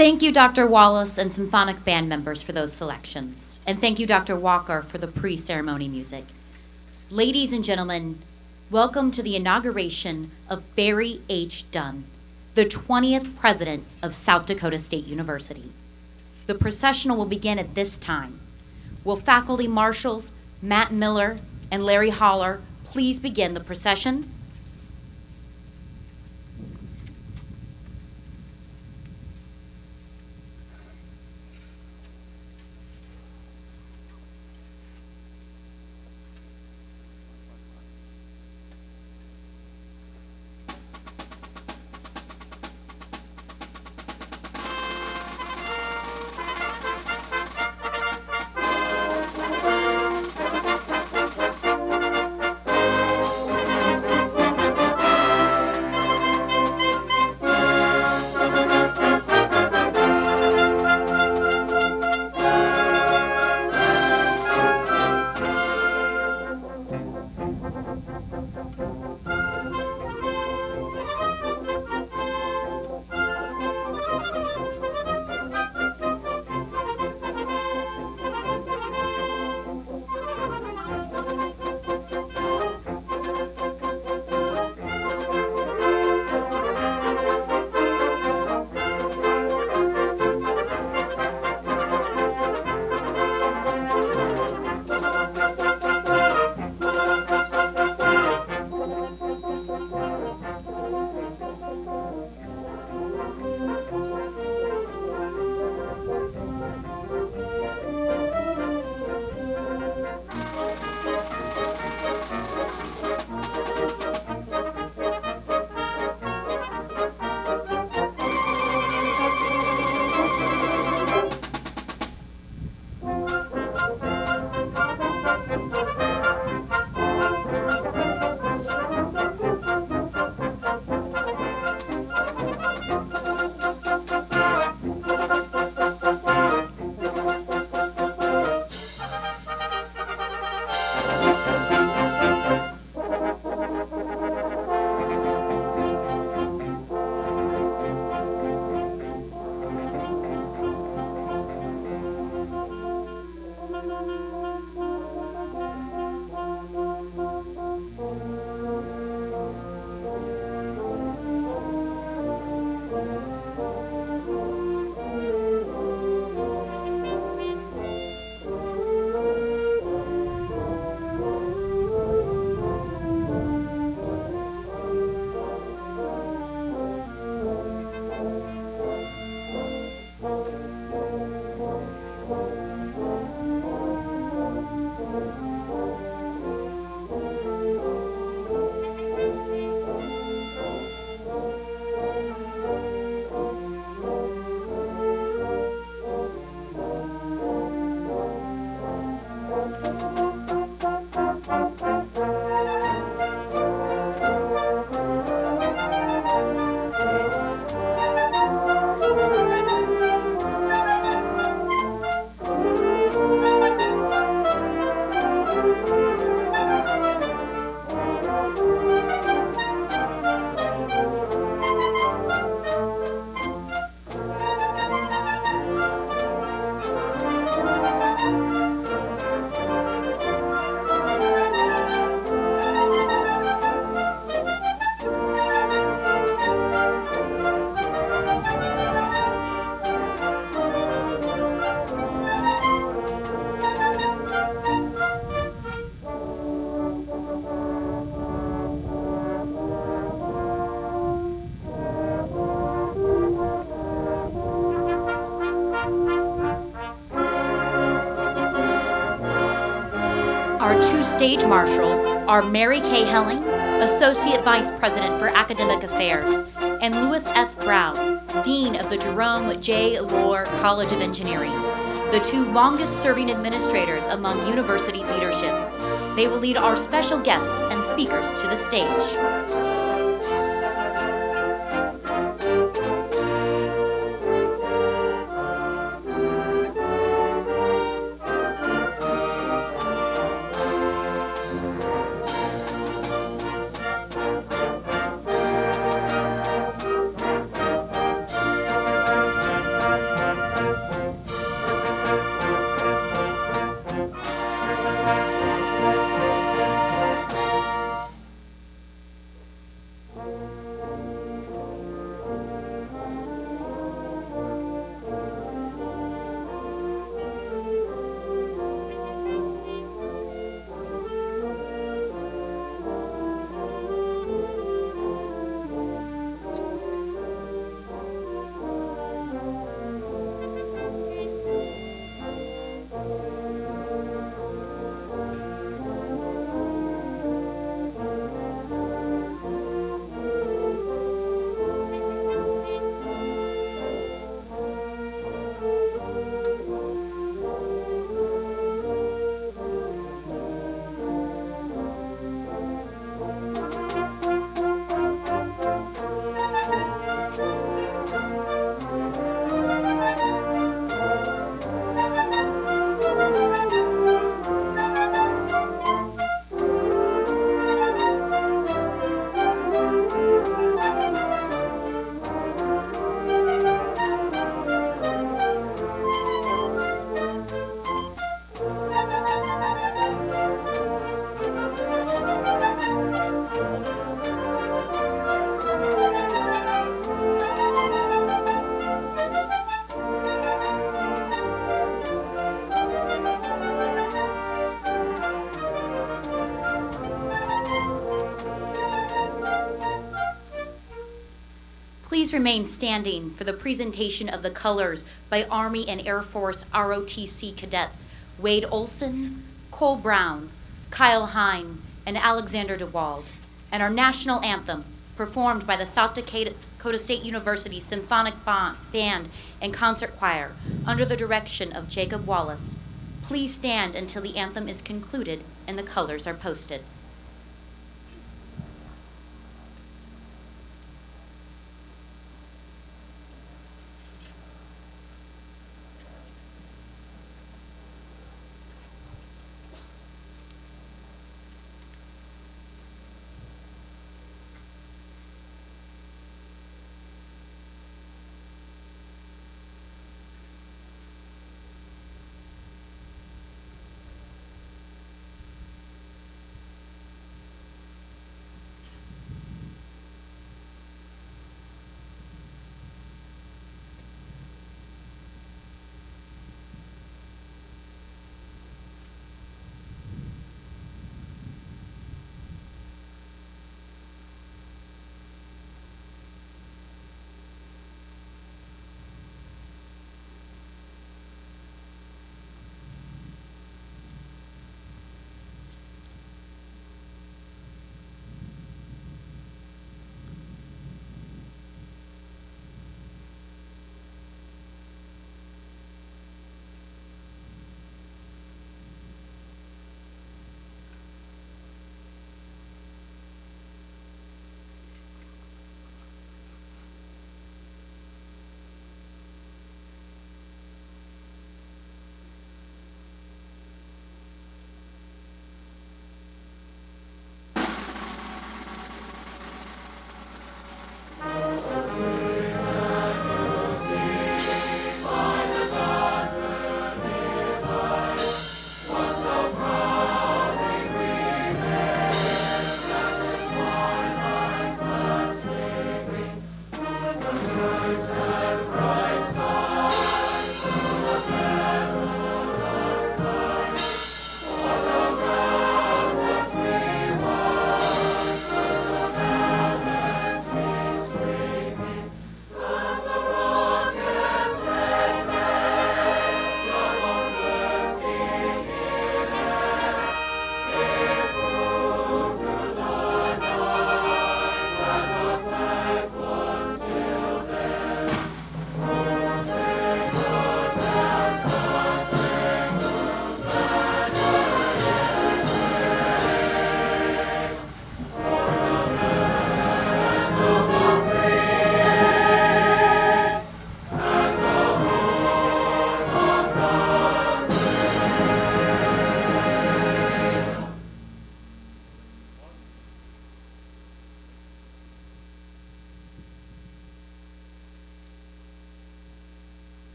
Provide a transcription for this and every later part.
Thank you, Dr. Wallace and symphonic band members for those selections. And thank you, Dr. Walker, for the pre-ceremony music. Ladies and gentlemen, welcome to the inauguration of Barry H. Dunn, the 20th president of South Dakota State University. The processional will begin at this time. Will faculty marshals Matt Miller and Larry Holler please begin the procession? Our two stage marshals are Mary Kay Helling, Associate Vice President for Academic Affairs, and Louis F. Brown, Dean of the Jerome J. Lohr College of Engineering, the two longest-serving administrators among university leadership. They will lead our special guests and speakers to the stage. Please remain standing for the presentation of the colors by Army and Air Force ROTC cadets Wade Olson, Cole Brown, Kyle Hine, and Alexander DeWald, and our national anthem, performed by the South Dakota State University Symphonic Band and Concert Choir under the direction of Jacob Wallace. Please stand until the anthem is concluded and the colors are posted.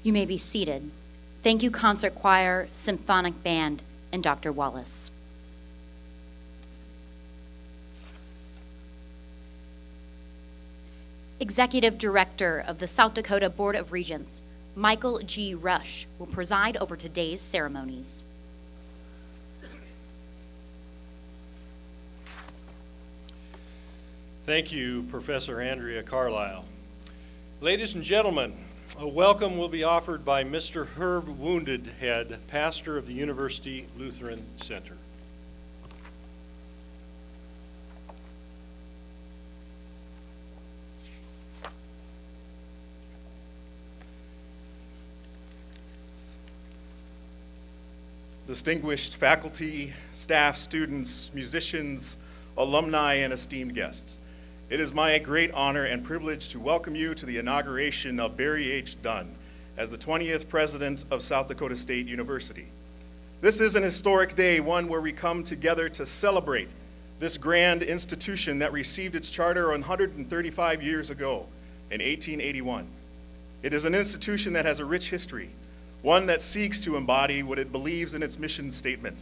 You may be seated. Thank you, Concert Choir, Symphonic Band, and Dr. Wallace. Executive Director of the South Dakota Board of Regents, Michael G. Rush, will preside over today's ceremonies. Thank you, Professor Andrea Carlisle. Ladies and gentlemen, a welcome will be offered by Mr. Herb Woundedhead, pastor of the University Lutheran Center. Distinguished faculty, staff, students, musicians, alumni, and esteemed guests. It is my great honor and privilege to welcome you to the inauguration of Barry H. Dunn as the 20th president of South Dakota State University. This is an historic day, one where we come together to celebrate this grand institution that received its charter 135 years ago, in 1881. It is an institution that has a rich history, one that seeks to embody what it believes in its mission statement,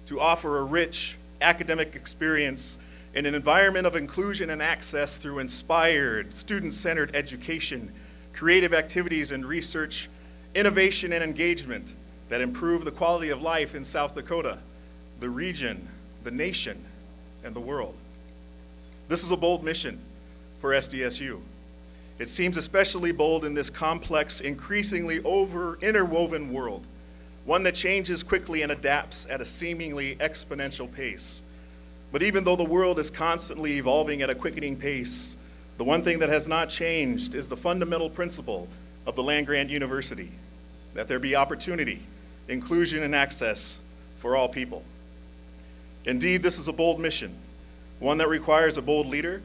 to offer a rich academic experience in an environment of inclusion and access through inspired, student-centered education, creative activities and research, innovation and engagement that improve the quality of life in South Dakota, the region, the nation, and the world. This is a bold mission for SDSU. It seems especially bold in this complex, increasingly interwoven world, one that changes quickly and adapts at a seemingly exponential pace. But even though the world is constantly evolving at a quickening pace, the one thing that has not changed is the fundamental principle of the land-grant university, that there be opportunity, inclusion, and access for all people. Indeed, this is a bold mission, one that requires a bold leader,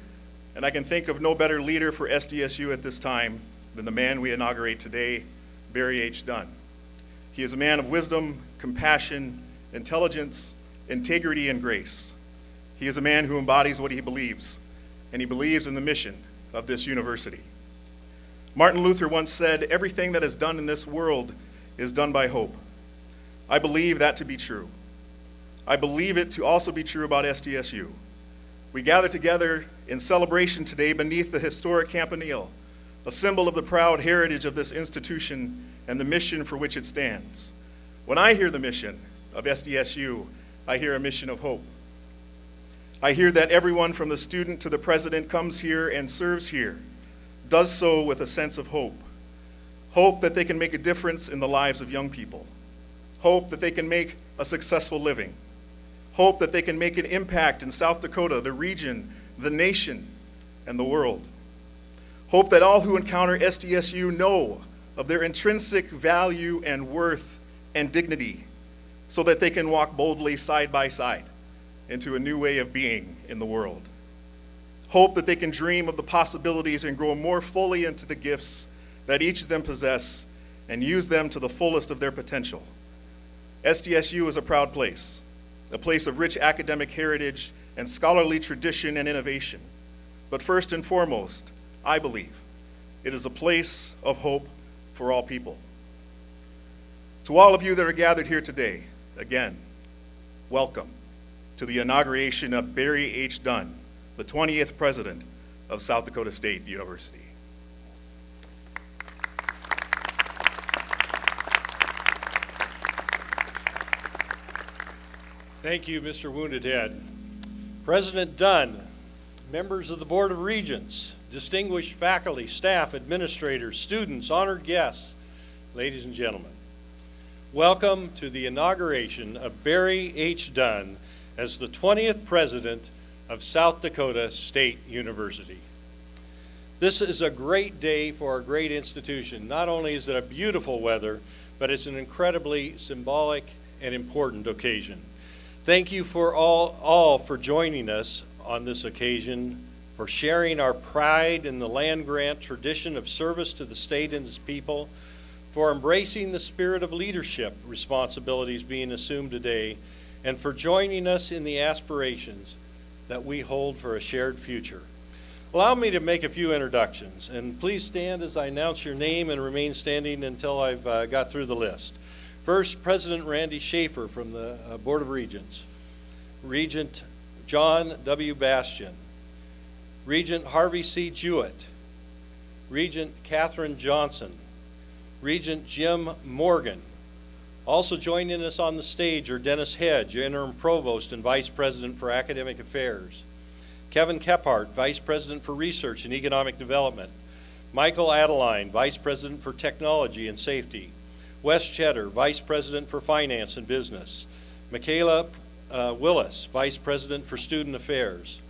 and I can think of no better leader for SDSU at this time than the man we inaugurate today, Barry H. Dunn. He is a man of wisdom, compassion, intelligence, integrity, and grace. He is a man who embodies what he believes, and he believes in the mission of this university. Martin Luther once said, "Everything that is done in this world is done by hope." I believe that to be true. I believe it to also be true about SDSU. We gather together in celebration today beneath the historic campanile, a symbol of the proud heritage of this institution and the mission for which it stands. When I hear the mission of SDSU, I hear a mission of hope. I hear that everyone from the student to the president comes here and serves here, does so with a sense of hope. Hope that they can make a difference in the lives of young people. Hope that they can make a successful living. Hope that they can make an impact in South Dakota, the region, the nation, and the world. Hope that all who encounter SDSU know of their intrinsic value and worth and dignity, so that they can walk boldly side by side into a new way of being in the world. Hope that they can dream of the possibilities and grow more fully into the gifts that each of them possess and use them to the fullest of their potential. SDSU is a proud place, a place of rich academic heritage and scholarly tradition and innovation. But first and foremost, I believe it is a place of hope for all people. To all of you that are gathered here today, again, welcome to the inauguration of Barry H. Dunn, the 20th president of South Dakota State University. Thank you, Mr. Wounded Head. President Dunn, members of the Board of Regents, distinguished faculty, staff, administrators, students, honored guests, ladies and gentlemen, welcome to the inauguration of Barry H. Dunn as the 20th president of South Dakota State University. This is a great day for a great institution. Not only is it a beautiful weather, but it's an incredibly symbolic and important occasion. Thank you for all for joining us on this occasion, for sharing our pride in the land-grant tradition of service to the state and its people, for embracing the spirit of leadership responsibilities being assumed today, and for joining us in the aspirations that we hold for a shared future. Allow me to make a few introductions, and please stand as I announce your name and remain standing until I've got through the list. First, President Randy Schaefer from the Board of Regents. Regent John W. Bastian. Regent Harvey C. Jewett. Regent Katherine Johnson. Regent Jim Morgan. Also joining us on the stage are Dennis Hedge, Interim Provost and Vice President for Academic Affairs. Kevin Kephart, Vice President for Research and Economic Development. Michael Adeline, Vice President for Technology and Safety. Wes Cheddar, Vice President for Finance and Business. Michaela Willis, Vice President for Student Affairs.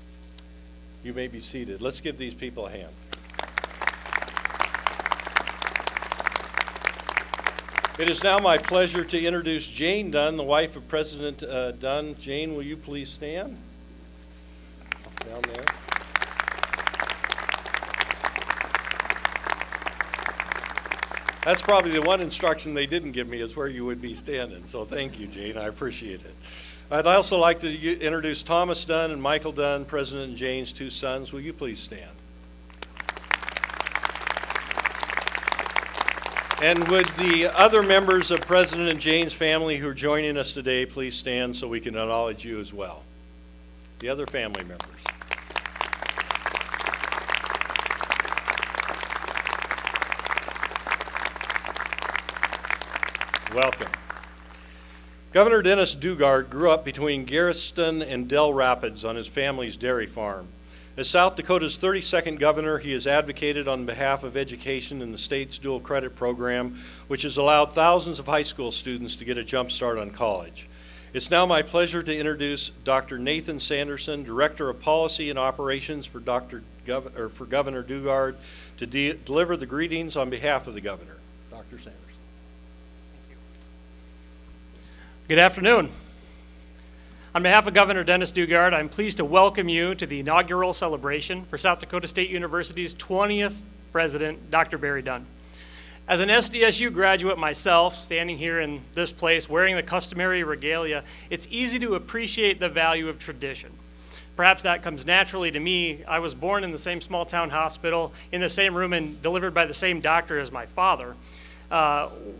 You may be seated. Let's give these people a hand. It is now my pleasure to introduce Jane Dunn, the wife of President Dunn. Jane, will you please stand? Down there. That's probably the one instruction they didn't give me is where you would be standing. So thank you, Jane. I appreciate it. I'd also like to introduce Thomas Dunn and Michael Dunn, President and Jane's two sons. Will you please stand? And would the other members of President and Jane's family who are joining us today please stand so we can acknowledge you as well? The other family members. Welcome. Governor Dennis Daugaard grew up between Garretson and Dell Rapids on his family's dairy farm. As South Dakota's 32nd governor, he has advocated on behalf of education in the state's dual credit program, which has allowed thousands of high school students to get a jump start on college. It's now my pleasure to introduce Dr. Nathan Sanderson, Director of Policy and Operations for Governor Daugaard, to deliver the greetings on behalf of the governor. Dr. Sanderson. Good afternoon. On behalf of Governor Dennis Daugaard, I'm pleased to welcome you to the inaugural celebration for South Dakota State University's 20th president, Dr. Barry Dunn. As an SDSU graduate myself, standing here in this place wearing the customary regalia, it's easy to appreciate the value of tradition. Perhaps that comes naturally to me. I was born in the same small town hospital, in the same room, and delivered by the same doctor as my father.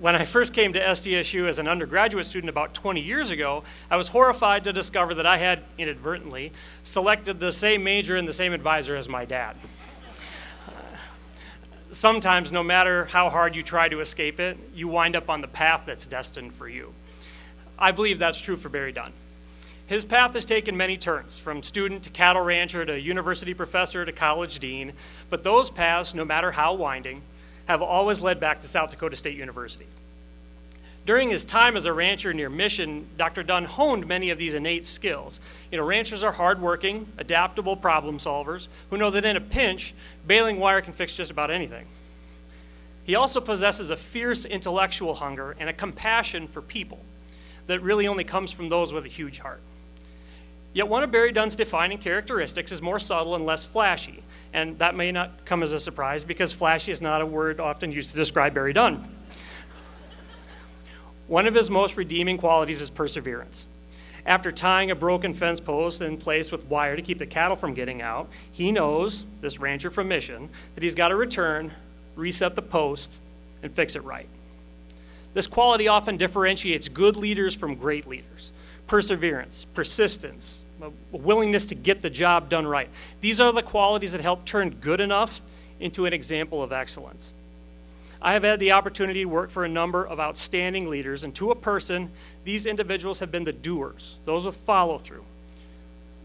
When I first came to SDSU as an undergraduate student about 20 years ago, I was horrified to discover that I had, inadvertently, selected the same major and the same advisor as my dad. Sometimes, no matter how hard you try to escape it, you wind up on the path that's destined for you. I believe that's true for Barry Dunn. His path has taken many turns, from student to cattle rancher to university professor to college dean, but those paths, no matter how winding, have always led back to South Dakota State University. During his time as a rancher near Mission, Dr. Dunn honed many of these innate skills. Ranchers are hardworking, adaptable problem solvers who know that in a pinch, baling wire can fix just about anything. He also possesses a fierce intellectual hunger and a compassion for people that really only comes from those with a huge heart. Yet one of Barry Dunn's defining characteristics is more subtle and less flashy. And that may not come as a surprise because flashy is not a word often used to describe Barry Dunn. One of his most redeeming qualities is perseverance. After tying a broken fence post in place with wire to keep the cattle from getting out, he knows, this rancher from Mission, that he's got to return, reset the post, and fix it right. This quality often differentiates good leaders from great leaders. Perseverance, persistence, a willingness to get the job done right. These are the qualities that help turn good enough into an example of excellence. I have had the opportunity to work for a number of outstanding leaders, and to a person, these individuals have been the doers, those with follow-through.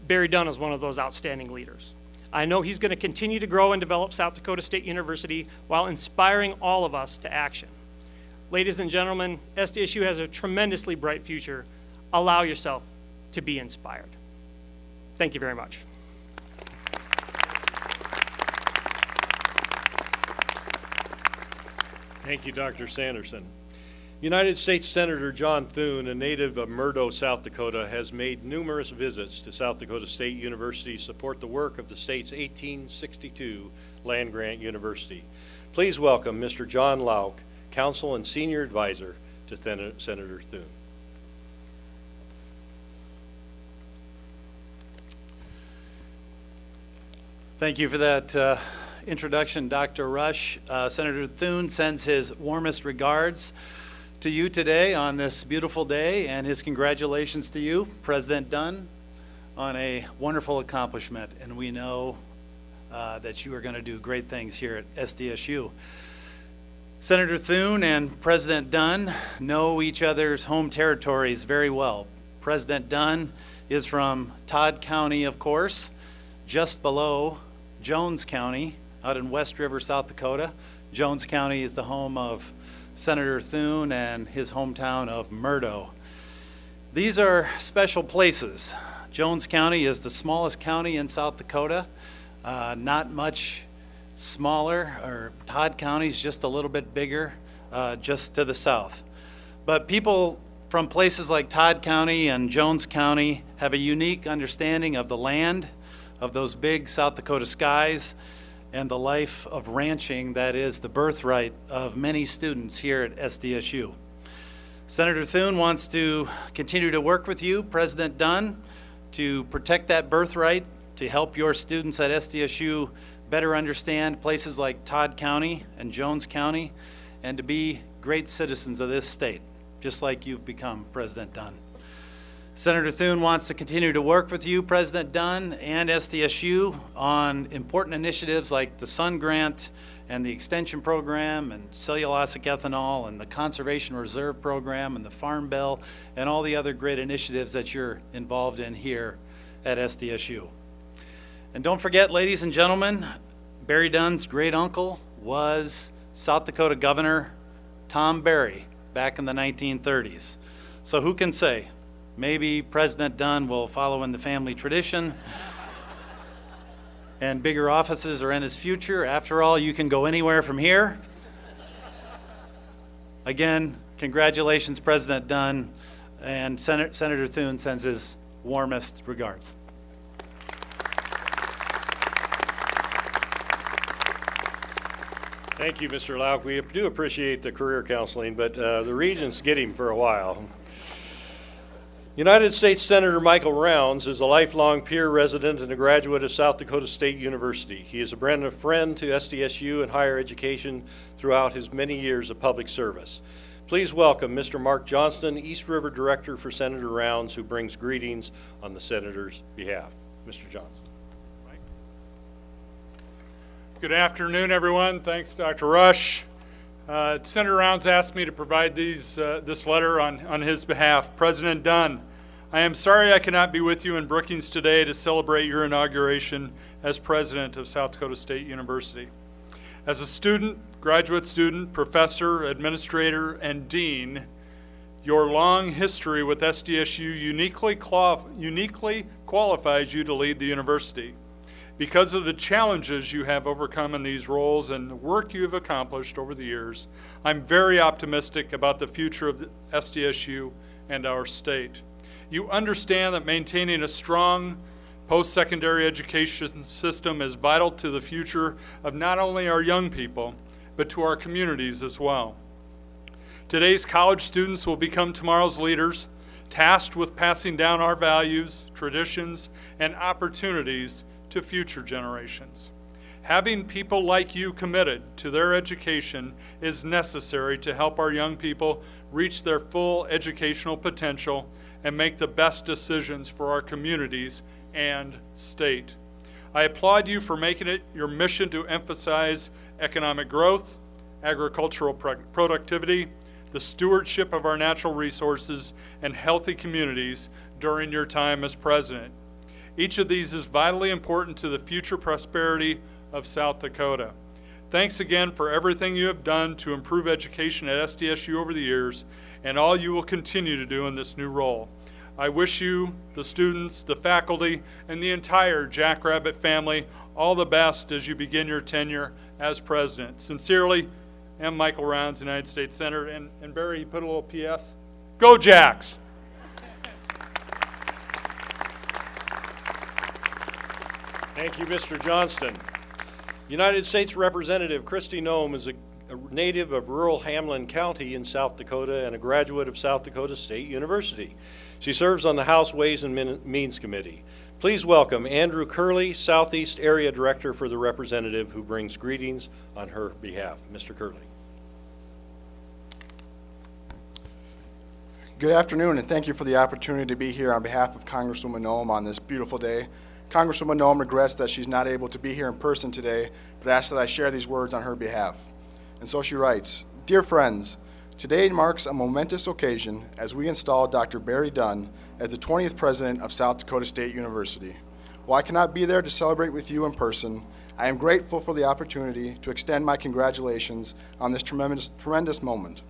Barry Dunn is one of those outstanding leaders. I know he's going to continue to grow and develop South Dakota State University while inspiring all of us to action. Ladies and gentlemen, SDSU has a tremendously bright future. Allow yourself to be inspired. Thank you very much. Thank you, Dr. Sanderson. United States Senator John Thune, a native of Murdo, South Dakota, has made numerous visits to South Dakota State University to support the work of the state's 1862 land-grant university. Please welcome Mr. John Lauk, Counsel and Senior Advisor to Senator Thune. Thank you for that introduction, Dr. Rush. Senator Thune sends his warmest regards to you today on this beautiful day, and his congratulations to you, President Dunn, on a wonderful accomplishment. And we know that you are going to do great things here at SDSU. Senator Thune and President Dunn know each other's home territories very well. President Dunn is from Todd County, of course, just below Jones County, out in West River, South Dakota. Jones County is the home of Senator Thune and his hometown of Murdo. These are special places. Jones County is the smallest county in South Dakota, not much smaller, or Todd County is just a little bit bigger, just to the south. But people from places like Todd County and Jones County have a unique understanding of the land, of those big South Dakota skies, and the life of ranching that is the birthright of many students here at SDSU. Senator Thune wants to continue to work with you, President Dunn, to protect that birthright, to help your students at SDSU better understand places like Todd County and Jones County, and to be great citizens of this state, just like you've become, President Dunn. Senator Thune wants to continue to work with you, President Dunn, and SDSU on important initiatives like the Sun Grant and the Extension Program and cellulosic ethanol and the Conservation Reserve Program and the Farm Bill and all the other great initiatives that you're involved in here at SDSU. And don't forget, ladies and gentlemen, Barry Dunn's great uncle was South Dakota Governor Tom Barry back in the 1930s. So who can say? Maybe President Dunn will follow in the family tradition and bigger offices are in his future. After all, you can go anywhere from here. Again, congratulations, President Dunn, and Senator Thune sends his warmest regards. Thank you, Mr. Lauk. We do appreciate the career counseling, but the Regents get him for a while. United States Senator Michael Rounds is a lifelong peer resident and a graduate of South Dakota State University. He is a brand friend to SDSU and higher education throughout his many years of public service. Please welcome Mr. Mark Johnston, East River Director for Senator Rounds, who brings greetings on the Senator's behalf. Mr. Johnston. Good afternoon, everyone. Thanks, Dr. Rush. Senator Rounds asked me to provide this letter on his behalf. President Dunn, I am sorry I cannot be with you in Brookings today to celebrate your inauguration as president of South Dakota State University. As a student, graduate student, professor, administrator, and dean, your long history with SDSU uniquely qualifies you to lead the university. Because of the challenges you have overcome in these roles and the work you have accomplished over the years, I'm very optimistic about the future of the SDSU and our state. You understand that maintaining a strong post-secondary education system is vital to the future of not only our young people, but to our communities as well. Today's college students will become tomorrow's leaders, tasked with passing down our values, traditions, and opportunities to future generations. Having people like you committed to their education is necessary to help our young people reach their full educational potential and make the best decisions for our communities and state. I applaud you for making it your mission to emphasize economic growth, agricultural productivity, the stewardship of our natural resources, and healthy communities during your time as president. Each of these is vitally important to the future prosperity of South Dakota. Thanks again for everything you have done to improve education at SDSU over the years and all you will continue to do in this new role. I wish you, the students, the faculty, and the entire Jackrabbit family all the best as you begin your tenure as president. Sincerely, M. Michael Rounds, United States Senator. And Barry, you put a little PS. Go Jacks! Thank you, Mr. Johnston. United States Representative Kristi Noem is a native of rural Hamlin County in South Dakota and a graduate of South Dakota State University. She serves on the House Ways and Means Committee. Please welcome Andrew Curley, Southeast Area Director for the Representative, who brings greetings on her behalf. Mr. Curley. Good afternoon, and thank you for the opportunity to be here on behalf of Congresswoman Noem on this beautiful day. Congresswoman Noem regrets that she's not able to be here in person today, but asks that I share these words on her behalf. And so she writes, "Dear friends, today marks a momentous occasion as we install Dr. Barry Dunn as the 20th president of South Dakota State University. While I cannot be there to celebrate with you in person, I am grateful for the opportunity to extend my congratulations on this tremendous moment.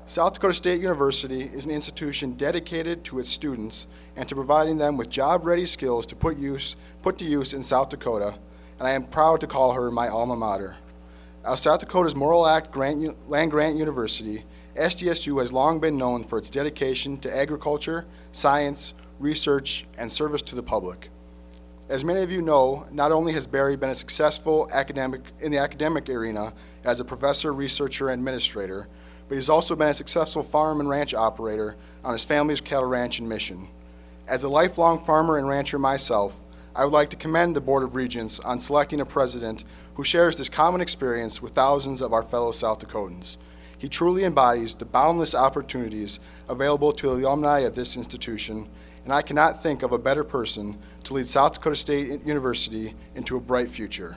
South Dakota State University is an institution dedicated to its students and to providing them with job-ready skills to put to use in South Dakota, and I am proud to call her my alma mater. As South Dakota's Morrill Act land-grant university, SDSU has long been known for its dedication to agriculture, science, research, and service to the public. As many of you know, not only has Barry been a successful in the academic arena as a professor, researcher, and administrator, but he's also been a successful farm and ranch operator on his family's cattle ranch in Mission. As a lifelong farmer and rancher myself, I would like to commend the Board of Regents on selecting a president who shares this common experience with thousands of our fellow South Dakotans. He truly embodies the boundless opportunities available to the alumni of this institution, and I cannot think of a better person to lead South Dakota State University into a bright future.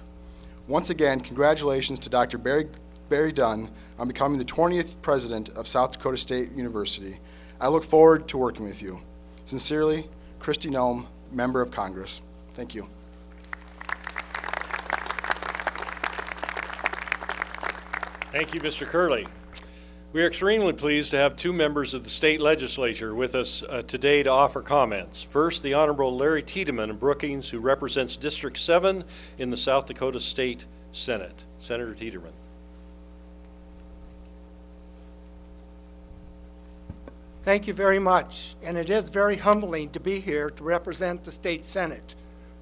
Once again, congratulations to Dr. Barry Dunn on becoming the 20th president of South Dakota State University. I look forward to working with you. Sincerely, Kristi Noem, Member of Congress. Thank you. Thank you, Mr. Curley. We are extremely pleased to have two members of the state legislature with us today to offer comments. First, the Honorable Larry Tiedemann of Brookings, who represents District 7 in the South Dakota State Senate. Senator Tiedemann. Thank you very much, and it is very humbling to be here to represent the State Senate.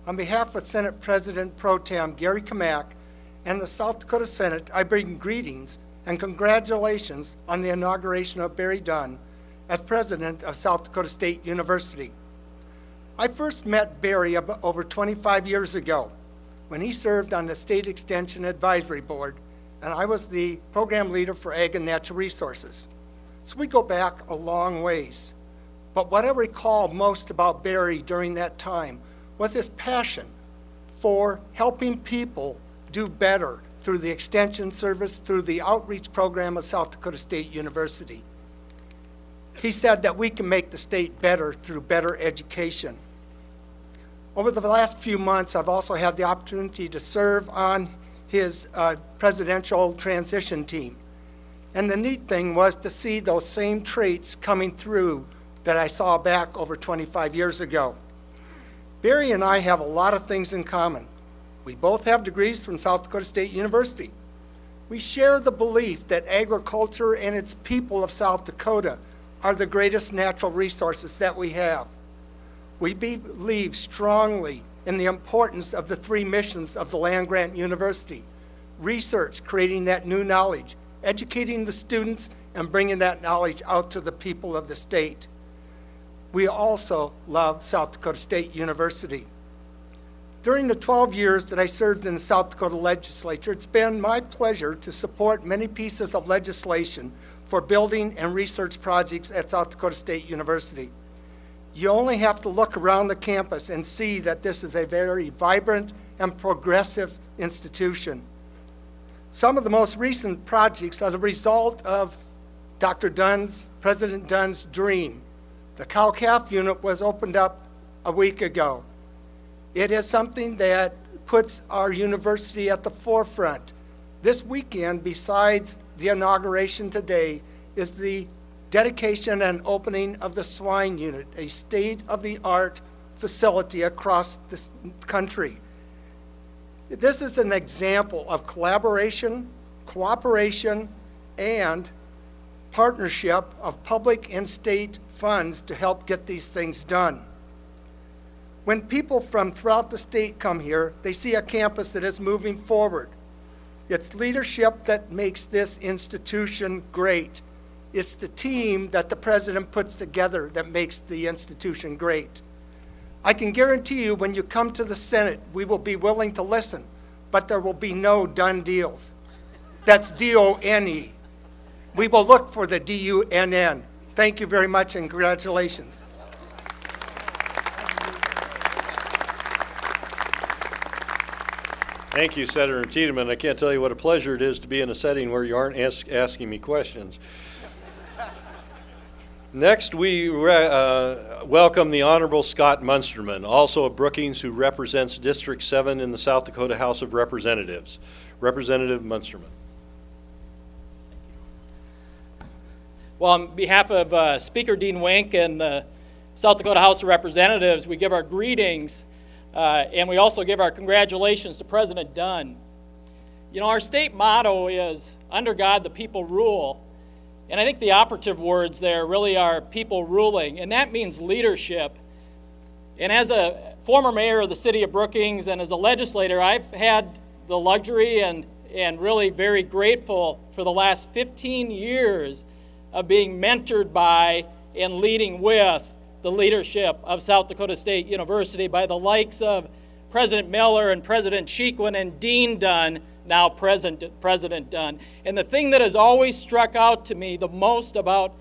On behalf of Senate President Pro Tem Gary Kmak and the South Dakota Senate, I bring greetings and congratulations on the inauguration of Barry Dunn as president of South Dakota State University. I first met Barry over 25 years ago when he served on the State Extension Advisory Board, and I was the program leader for Ag and Natural Resources. So we go back a long ways. But what I recall most about Barry during that time was his passion for helping people do better through the Extension Service, through the outreach program of South Dakota State University. He said that we can make the state better through better education. Over the last few months, I've also had the opportunity to serve on his presidential transition team. And the neat thing was to see those same traits coming through that I saw back over 25 years ago. Barry and I have a lot of things in common. We both have degrees from South Dakota State University. We share the belief that agriculture and its people of South Dakota are the greatest natural resources that we have. We believe strongly in the importance of the three missions of the land-grant university: research, creating that new knowledge, educating the students, and bringing that knowledge out to the people of the state. We also love South Dakota State University. During the 12 years that I served in the South Dakota legislature, it's been my pleasure to support many pieces of legislation for building and research projects at South Dakota State University. You only have to look around the campus and see that this is a very vibrant and progressive institution. Some of the most recent projects are the result of President Dunn's dream. The cow-calf unit was opened up a week ago. It is something that puts our university at the forefront. This weekend, besides the inauguration today, is the dedication and opening of the swine unit, a state-of-the-art facility across the country. This is an example of collaboration, cooperation, and partnership of public and state funds to help get these things done. When people from throughout the state come here, they see a campus that is moving forward. It's leadership that makes this institution great. It's the team that the president puts together that makes the institution great. I can guarantee you when you come to the Senate, we will be willing to listen, but there will be no done deals. That's D-O-N-E. We will look for the D-U-N-N. Thank you very much and congratulations. Thank you, Senator Tiedemann. I can't tell you what a pleasure it is to be in a setting where you aren't asking me questions. Next, we welcome the Honorable Scott Munsterman, also of Brookings, who represents District 7 in the South Dakota House of Representatives. Representative Munsterman. Well, on behalf of Speaker Dean Wink and the South Dakota House of Representatives, we give our greetings and we also give our congratulations to President Dunn. You know, our state motto is, "Under God the people rule." And I think the operative words there really are people ruling, and that means leadership. And as a former mayor of the city of Brookings and as a legislator, I've had the luxury and really very grateful for the last 15 years of being mentored by and leading with the leadership of South Dakota State University by the likes of President Miller and President Sheequin and Dean Dunn, now President Dunn. And the thing that has always struck out to me the most about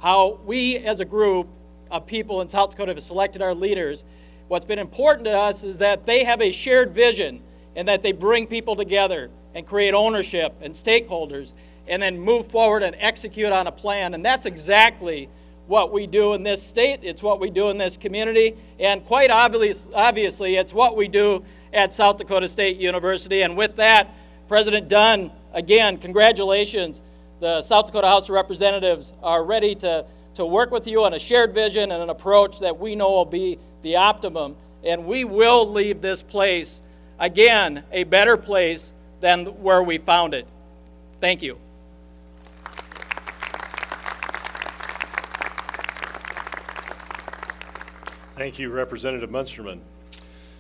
how we as a group of people in South Dakota have selected our leaders, what's been important to us is that they have a shared vision and that they bring people together and create ownership and stakeholders and then move forward and execute on a plan. And that's exactly what we do in this state. It's what we do in this community. And quite obviously, it's what we do at South Dakota State University. And with that, President Dunn, again, congratulations. The South Dakota House of Representatives are ready to work with you on a shared vision and an approach that we know will be the optimum. And we will leave this place, again, a better place than where we found it. Thank you. Thank you, Representative Munsterman.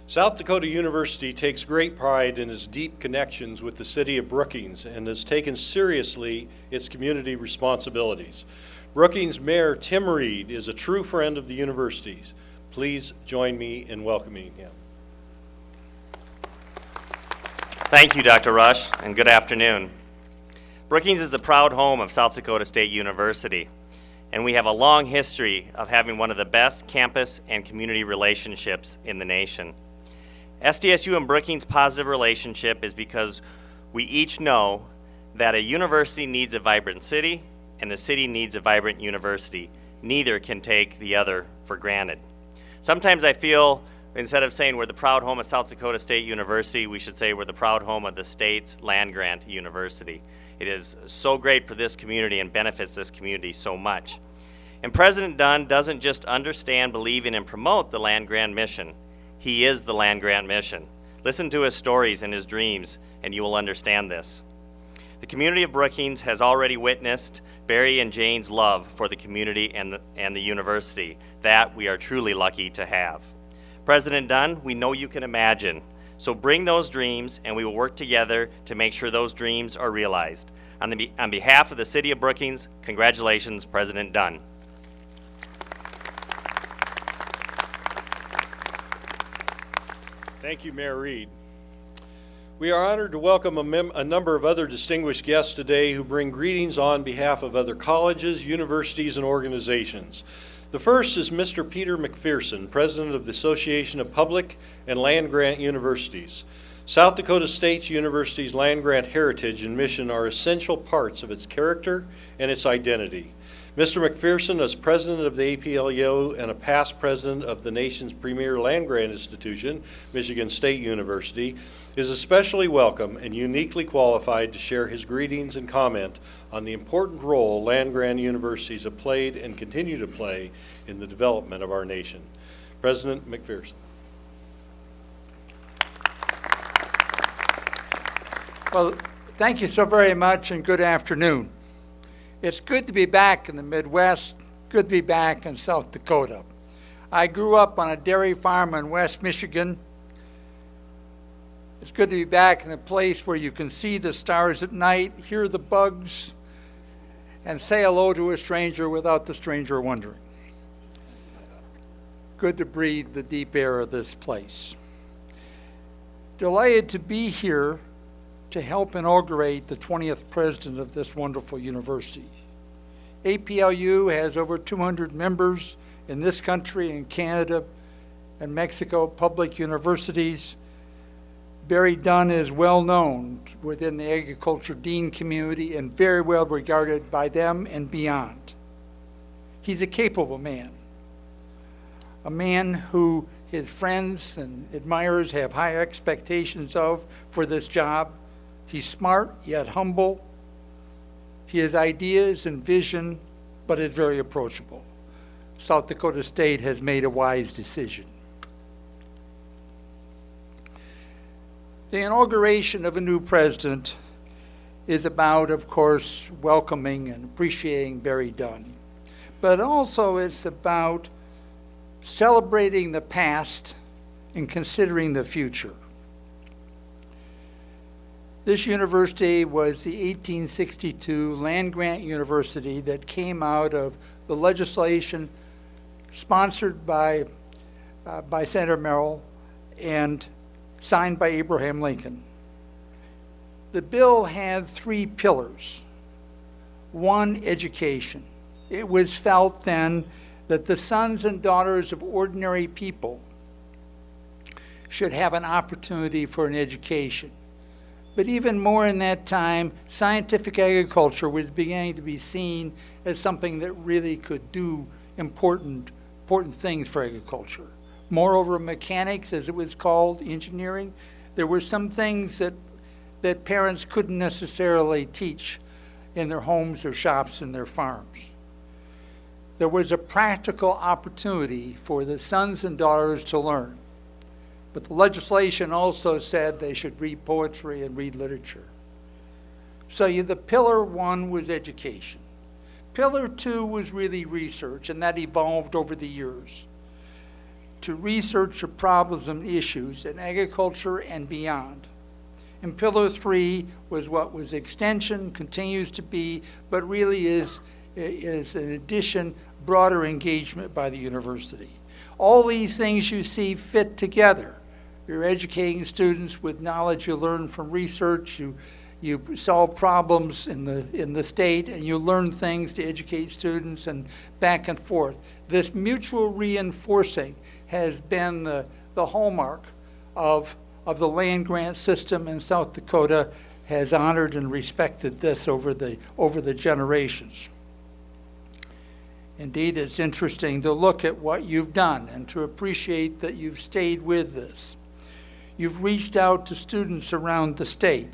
South Dakota University takes great pride in its deep connections with the city of Brookings and has taken seriously its community responsibilities. Brookings Mayor Tim Reed is a true friend of the university's. Please join me in welcoming him. Thank you, Dr. Rush, and good afternoon. Brookings is a proud home of South Dakota State University, and we have a long history of having one of the best campus and community relationships in the nation. SDSU and Brookings' positive relationship is because we each know that a university needs a vibrant city and the city needs a vibrant university. Neither can take the other for granted. Sometimes I feel instead of saying we're the proud home of South Dakota State University, we should say we're the proud home of the state's land-grant university. It is so great for this community and benefits this community so much. And President Dunn doesn't just understand, believe in, and promote the land-grant mission. He is the land-grant mission. Listen to his stories and his dreams, and you will understand this. The community of Brookings has already witnessed Barry and Jane's love for the community and the university. That we are truly lucky to have. President Dunn, we know you can imagine. So bring those dreams, and we will work together to make sure those dreams are realized. On behalf of the city of Brookings, congratulations, President Dunn. Thank you, Mayor Reed. We are honored to welcome a number of other distinguished guests today who bring greetings on behalf of other colleges, universities, and organizations. The first is Mr. Peter McPherson, President of the Association of Public and Land-Grant Universities. South Dakota State University's land-grant heritage and mission are essential parts of its character and its identity. Mr. McPherson, as president of the APLU and a past president of the nation's premier land-grant institution, Michigan State University, is especially welcome and uniquely qualified to share his greetings and comment on the important role land-grant universities have played and continue to play in the development of our nation. President McPherson. Well, thank you so very much and good afternoon. It's good to be back in the Midwest, good to be back in South Dakota. I grew up on a dairy farm in West Michigan. It's good to be back in a place where you can see the stars at night, hear the bugs, and say hello to a stranger without the stranger wondering. Good to breathe the deep air of this place. Delighted to be here to help inaugurate the 20th president of this wonderful university. APLU has over 200 members in this country and Canada and Mexico public universities. Barry Dunn is well known within the agriculture dean community and very well regarded by them and beyond. He's a capable man, a man who his friends and admirers have high expectations of for this job. He's smart, yet humble. He has ideas and vision, but is very approachable. South Dakota State has made a wise decision. The inauguration of a new president is about, of course, welcoming and appreciating Barry Dunn. But also it's about celebrating the past and considering the future. This university was the 1862 land-grant university that came out of the legislation sponsored by Senator Merrill and signed by Abraham Lincoln. The bill had 3 pillars. One, education. It was felt then that the sons and daughters of ordinary people should have an opportunity for an education. But even more in that time, scientific agriculture was beginning to be seen as something that really could do important things for agriculture. Moreover, mechanics, as it was called, engineering, there were some things that parents couldn't necessarily teach in their homes or shops and their farms. There was a practical opportunity for the sons and daughters to learn. But the legislation also said they should read poetry and read literature. So the pillar 1 was education. Pillar 2 was really research, and that evolved over the years to research the problems and issues in agriculture and beyond. And pillar 3 was what was extension, continues to be, but really is an addition, broader engagement by the university. All these things you see fit together. You're educating students with knowledge you learn from research. You solve problems in the state, and you learn things to educate students, and back and forth. This mutual reinforcing has been the hallmark of the land grant system, and South Dakota has honored and respected this over the generations. Indeed, it's interesting to look at what you've done and to appreciate that you've stayed with this. You've reached out to students around the state.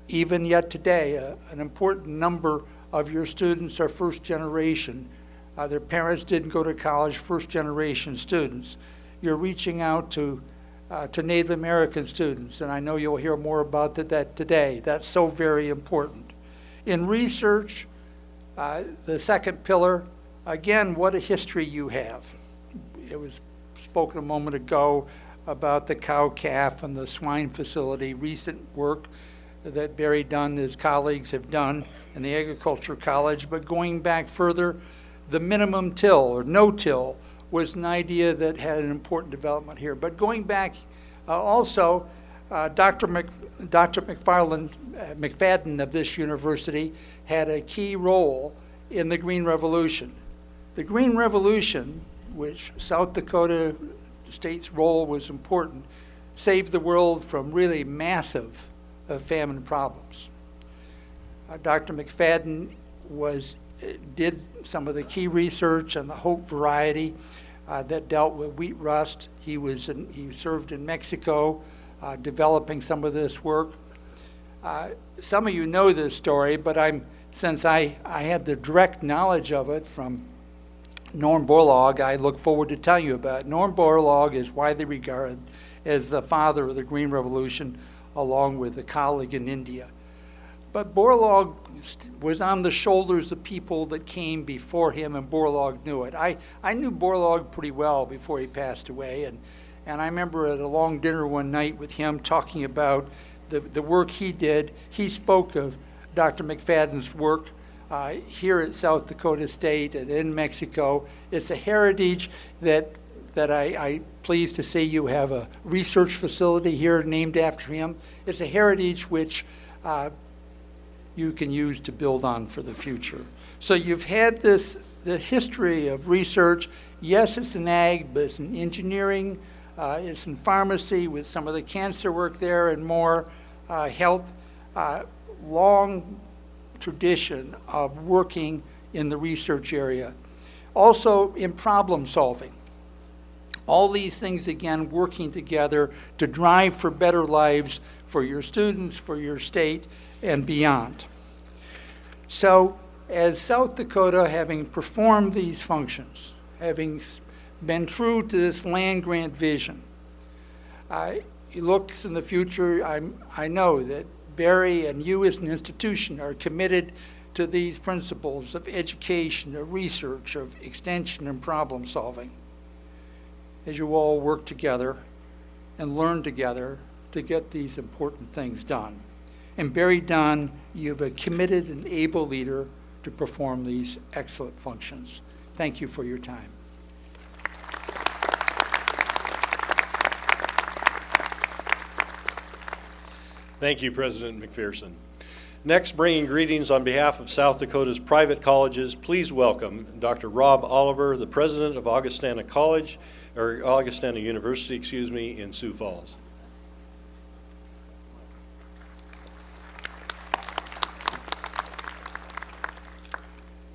Even yet today, an important number of your students are first generation. Their parents didn't go to college, first generation students. You're reaching out to Native American students, and I know you'll hear more about that today. That's so very important. In research, the second pillar, again, what a history you have. It was spoken a moment ago about the cow-calf and the swine facility, recent work that Barry Dunn and his colleagues have done in the Agriculture College. But going back further, the minimum till or no-till was an idea that had an important development here. But going back also, Dr. McFadden of this university had a key role in the Green Revolution. The Green Revolution, which South Dakota State's role was important, saved the world from really massive famine problems. Dr. McFadden did some of the key research on the Hope variety that dealt with wheat rust. He served in Mexico, developing some of this work. Some of you know this story, but since I had the direct knowledge of it from Norm Borlaug, I look forward to telling you about it. Norm Borlaug is widely regarded as the father of the Green Revolution, along with a colleague in India. But Borlaug was on the shoulders of people that came before him, and Borlaug knew it. I knew Borlaug pretty well before he passed away, and I remember at a long dinner one night with him talking about the work he did. He spoke of Dr. McFadden's work here at South Dakota State and in Mexico. It's a heritage that I'm pleased to say you have a research facility here named after him. It's a heritage which you can use to build on for the future. So you've had the history of research. Yes, it's in ag, but it's in engineering, it's in pharmacy with some of the cancer work there and more, health, long tradition of working in the research area. Also in problem solving. All these things, again, working together to drive for better lives for your students, for your state, and beyond. So, as South Dakota, having performed these functions, having been true to this land grant vision, it looks in the future, I know that Barry and you as an institution are committed to these principles of education, of research, of extension, and problem solving, as you all work together and learn together to get these important things done. And Barry Dunn, you have a committed and able leader to perform these excellent functions. Thank you for your time. Thank you, President McPherson. Next, bringing greetings on behalf of South Dakota's private colleges, please welcome Dr. Rob Oliver, the president of Augustana University, in Sioux Falls.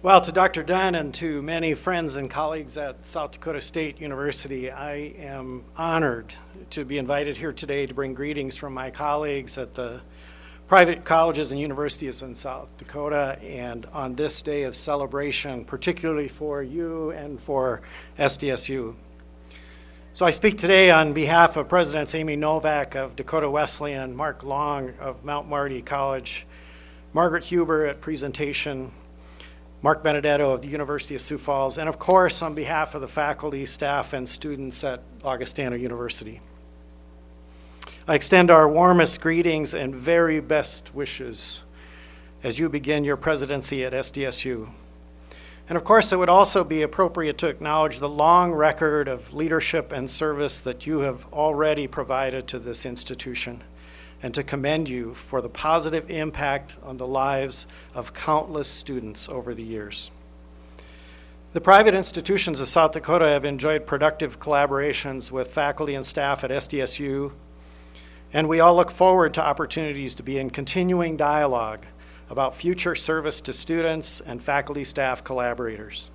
Well, to Dr. Dunn and to many friends and colleagues at South Dakota State University, I am honored to be invited here today to bring greetings from my colleagues at the private colleges and universities in South Dakota, and on this day of celebration, particularly for you and for SDSU. So I speak today on behalf of Presidents Amy Novak of Dakota Wesleyan, Mark Long of Mount Marty College, Margaret Huber at Presentation, Mark Benedetto of the University of Sioux Falls, and of course on behalf of the faculty, staff, and students at Augustana University. I extend our warmest greetings and very best wishes as you begin your presidency at SDSU. And of course, it would also be appropriate to acknowledge the long record of leadership and service that you have already provided to this institution, and to commend you for the positive impact on the lives of countless students over the years. The private institutions of South Dakota have enjoyed productive collaborations with faculty and staff at SDSU, and we all look forward to opportunities to be in continuing dialogue about future service to students and faculty staff collaborators.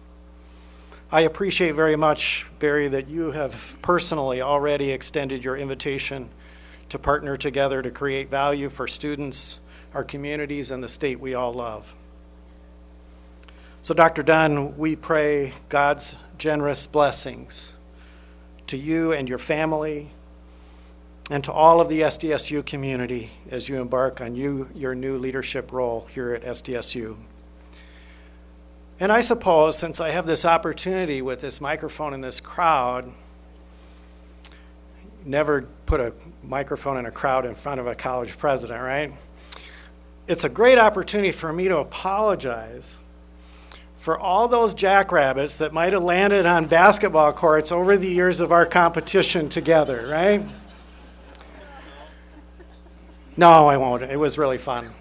I appreciate very much, Barry, that you have personally already extended your invitation to partner together to create value for students, our communities, and the state we all love. So, Dr. Dunn, we pray God's generous blessings to you and your family, and to all of the SDSU community as you embark on your new leadership role here at SDSU. And I suppose, since I have this opportunity with this microphone in this crowd, never put a microphone in a crowd in front of a college president, right? It's a great opportunity for me to apologize for all those jackrabbits that might have landed on basketball courts over the years of our competition together, right? No, I won't. It was really fun.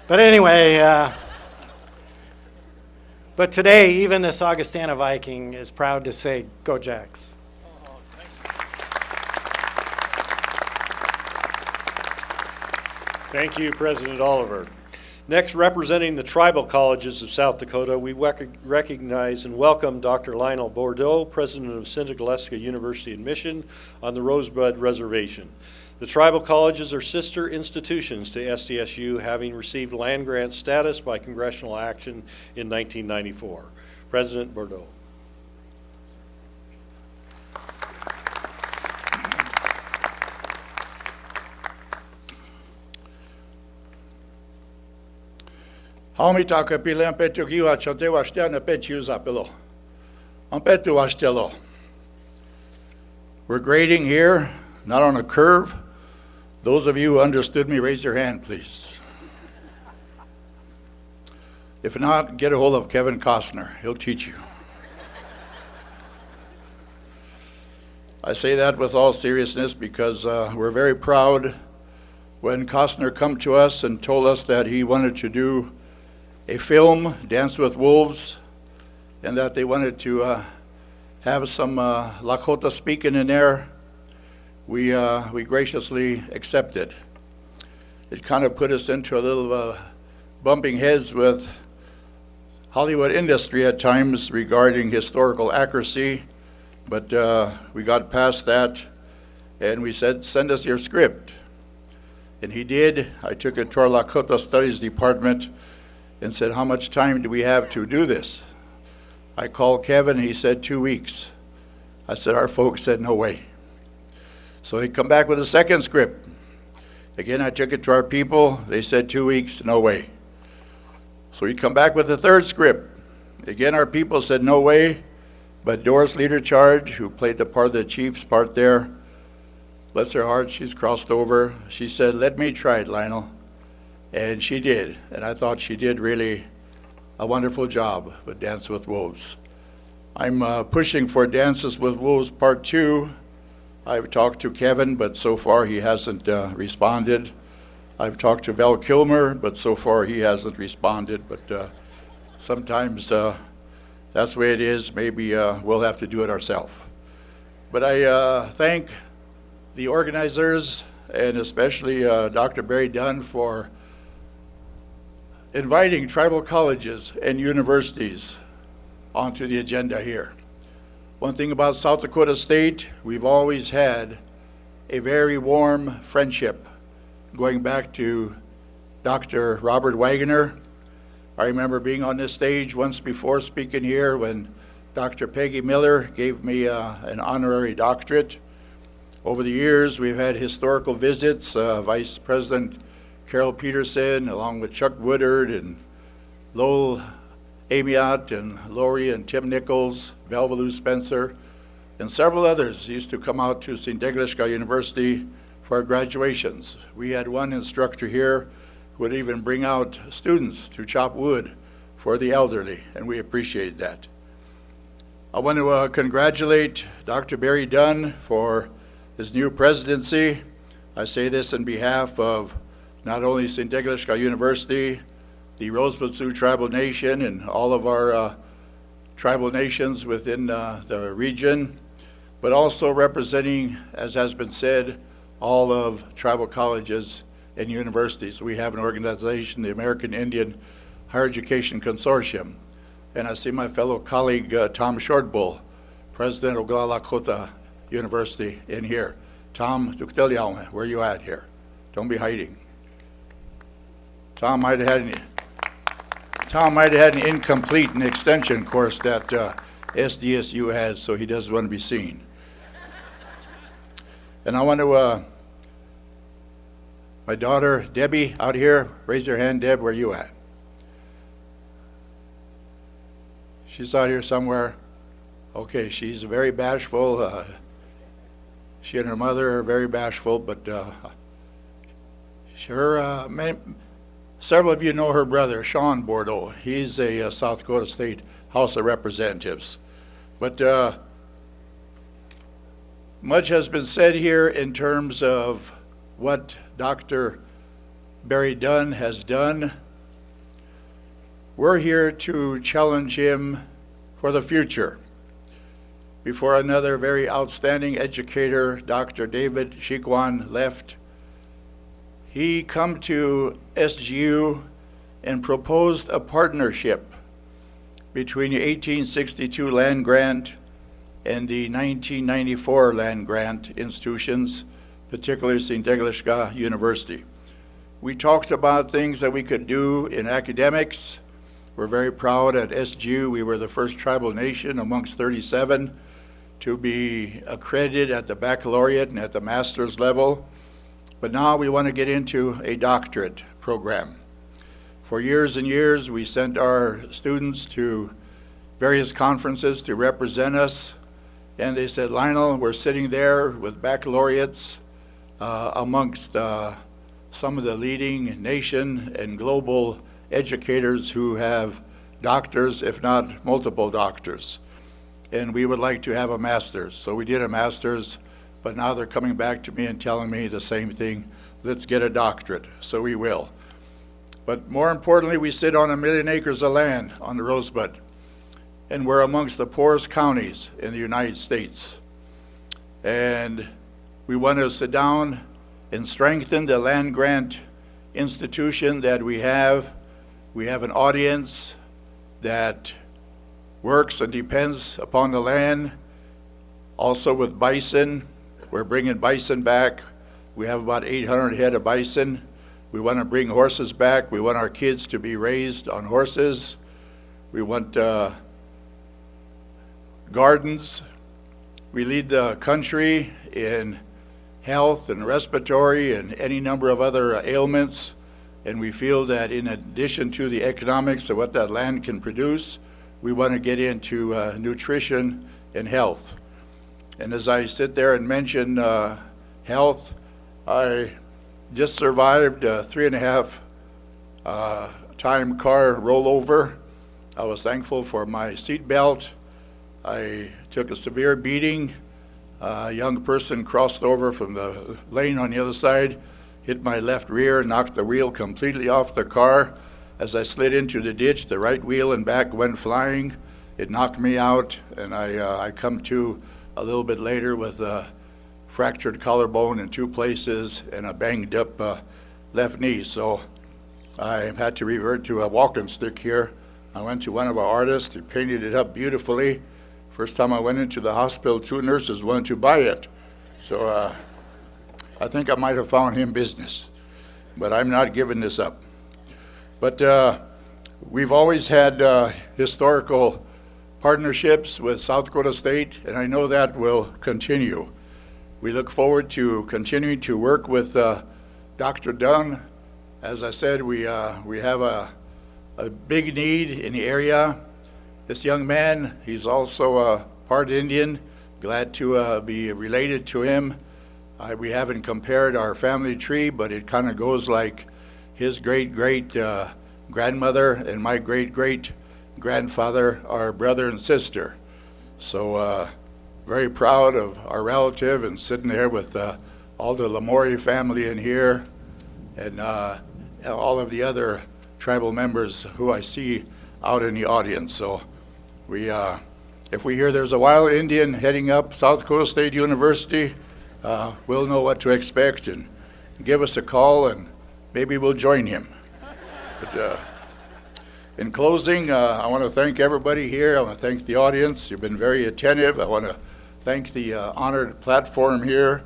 But anyway, but today, even this Augustana Viking is proud to say, "Go Jacks." Thank you, President Oliver. Next, representing the tribal colleges of South Dakota, we recognize and welcome Dr. Lionel Bordeaux, president of Santa Galeska University in Mission on the Rosebud Reservation. The tribal colleges are sister institutions to SDSU, having received land-grant status by congressional action in 1994. President Bordeaux. Haumita kapilem petu giwa chotewa sterne petu zapilo. On petu astelo. We're grading here, not on a curve. Those of you who understood me, raise your hand, please. If not, get a hold of Kevin Costner. He'll teach you. I say that with all seriousness because we're very proud when Costner come to us and told us that he wanted to do a film, Dance with Wolves, and that they wanted to have some Lakota speaking in there. We graciously accepted. It kind of put us into a little bumping heads with Hollywood industry at times regarding historical accuracy, but we got past that, and we said, send us your script. And he did. I took it to our Lakota Studies Department and said, how much time do we have to do this? I called Kevin, and he said 2 weeks. I said, our folks said, no way. So he come back with a second script. Again, I took it to our people. They said 2 weeks, no way. So he come back with a third script. Again, our people said no way, but Doris Leader Charge, who played the part of the chief's part there, bless her heart, she's crossed over. She said, let me try it, Lionel. And she did, and I thought she did really a wonderful job with Dance with Wolves. I'm pushing for Dances with Wolves Part 2. I've talked to Kevin, but so far he hasn't responded. I've talked to Val Kilmer, but so far he hasn't responded. But sometimes that's the way it is. Maybe we'll have to do it ourselves. But I thank the organizers and especially Dr. Barry Dunn for inviting tribal colleges and universities onto the agenda here. One thing about South Dakota State, we've always had a very warm friendship going back to Dr. Robert Wagoner. I remember being on this stage once before speaking here when Dr. Peggy Miller gave me an honorary doctorate. Over the years, we've had historical visits, Vice President Carol Peterson, along with Chuck Woodard and Lowell Amiot and Lori and Tim Nichols, Valvalou Spencer, and several others used to come out to Sindeglisca University for our graduations. We had one instructor here who would even bring out students to chop wood for the elderly, and we appreciate that. I want to congratulate Dr. Barry Dunn for his new presidency. I say this in behalf of not only Sindeglisca University, the Rosebud Sioux Tribal Nation, and all of our tribal nations within the region, but also representing, as has been said, all of tribal colleges and universities. We have an organization, the American Indian Higher Education Consortium. And I see my fellow colleague, Tom Shortbull, president of Oglala Lakota University, in here. Tom, where are you at here? Don't be hiding. Tom might have had an incomplete and extension course that SDSU has, so he doesn't want to be seen. And I want to, my daughter, Debbie, out here, raise your hand. Deb, where are you at? She's out here somewhere. Okay, she's very bashful. She and her mother are very bashful, but several of you know her brother, Sean Bordeaux. He's a South Dakota State House of Representatives. But much has been said here in terms of what Dr. Barry Dunn has done. We're here to challenge him for the future. Before another very outstanding educator, Dr. David Chiquan, left, he come to SGU and proposed a partnership between the 1862 land grant and the 1994 land grant institutions, particularly Sindeglisca University. We talked about things that we could do in academics. We're very proud at SGU. We were the first tribal nation amongst 37 to be accredited at the baccalaureate and at the master's level. But now we want to get into a doctorate program. For years and years, we sent our students to various conferences to represent us. And they said, Lionel, we're sitting there with baccalaureates amongst some of the leading nation and global educators who have doctors, if not multiple doctors. And we would like to have a master's. So we did a master's, but now they're coming back to me and telling me the same thing. Let's get a doctorate. So we will. But more importantly, we sit on 1 million acres of land on the Rosebud. And we're amongst the poorest counties in the United States. And we want to sit down and strengthen the land grant institution that we have. We have an audience that works and depends upon the land. Also with bison, we're bringing bison back. We have about 800 head of bison. We want to bring horses back. We want our kids to be raised on horses. We want gardens. We lead the country in health and respiratory and any number of other ailments. And we feel that in addition to the economics of what that land can produce, we want to get into nutrition and health. And as I sit there and mention health, I just survived a 3.5 time car rollover. I was thankful for my seatbelt. I took a severe beating. A young person crossed over from the lane on the other side, hit my left rear, knocked the wheel completely off the car. As I slid into the ditch, the right wheel and back went flying. It knocked me out, and I come to a little bit later with a fractured collarbone in 2 places and a banged up left knee. So I had to revert to a walking stick here. I went to one of our artists who painted it up beautifully. First time I went into the hospital, 2 nurses wanted to buy it. So I think I might have found him business, but I'm not giving this up. But we've always had historical partnerships with South Dakota State, and I know that will continue. We look forward to continuing to work with Dr. Dunn. As I said, we have a big need in the area. This young man, he's also part Indian. Glad to be related to him. We haven't compared our family tree, but it kind of goes like his great-great-grandmother and my great-great-grandfather are brother and sister. So very proud of our relative and sitting there with all the Lamori family in here and all of the other tribal members who I see out in the audience. So if we hear there's a wild Indian heading up South Dakota State University, we'll know what to expect and give us a call and maybe we'll join him. But in closing, I want to thank everybody here. I want to thank the audience. You've been very attentive. I want to thank the honored platform here.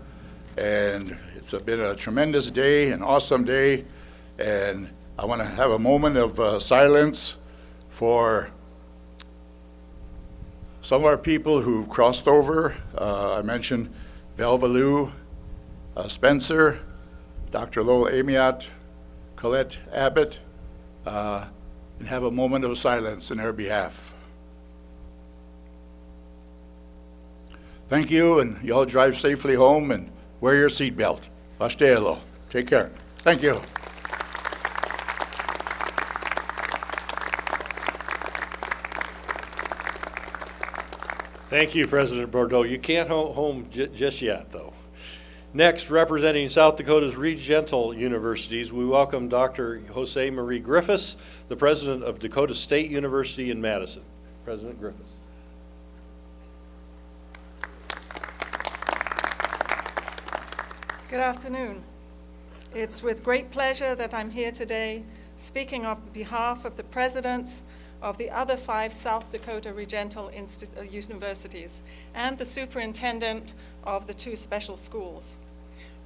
And it's been a tremendous day, an awesome day. And I want to have a moment of silence for some of our people who've crossed over. I mentioned Belvaloo, Spencer, Dr. Lowell Amiot, Colette Abbott, and have a moment of silence in their behalf. Thank you, and you all drive safely home and wear your seatbelt. Vashtelo. Take care. Thank you. Thank you, President Bordeaux. You can't go home just yet, though. Next, representing South Dakota's Regental Universities, we welcome Dr. Jose Marie Griffiths, the president of Dakota State University in Madison. President Griffiths. Good afternoon. It's with great pleasure that I'm here today speaking on behalf of the presidents of the other 5 South Dakota Regental Universities and the superintendent of the 2 special schools.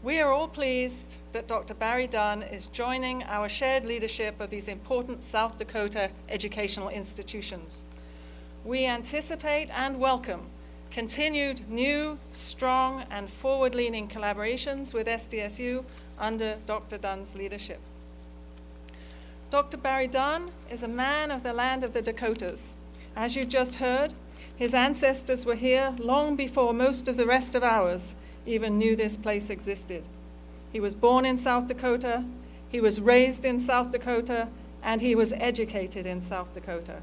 We are all pleased that Dr. Barry Dunn is joining our shared leadership of these important South Dakota educational institutions. We anticipate and welcome continued new, strong, and forward-leaning collaborations with SDSU under Dr. Dunn's leadership. Dr. Barry Dunn is a man of the land of the Dakotas. As you just heard, his ancestors were here long before most of the rest of ours even knew this place existed. He was born in South Dakota, he was raised in South Dakota, and he was educated in South Dakota.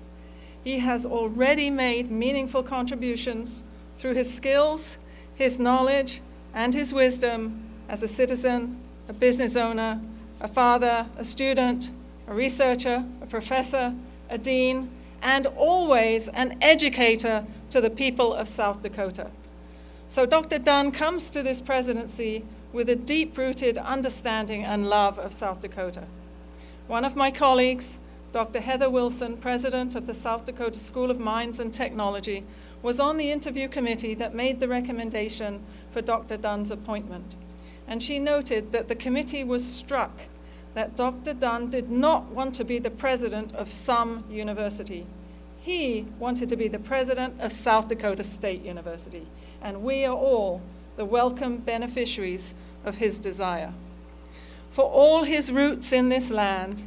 He has already made meaningful contributions through his skills, his knowledge, and his wisdom as a citizen, a business owner, a father, a student, a researcher, a professor, a dean, and always an educator to the people of South Dakota. So Dr. Dunn comes to this presidency with a deep-rooted understanding and love of South Dakota. One of my colleagues, Dr. Heather Wilson, president of the South Dakota School of Mines and Technology, was on the interview committee that made the recommendation for Dr. Dunn's appointment. And she noted that the committee was struck that Dr. Dunn did not want to be the president of some university. He wanted to be the president of South Dakota State University, and we are all the welcome beneficiaries of his desire. For all his roots in this land,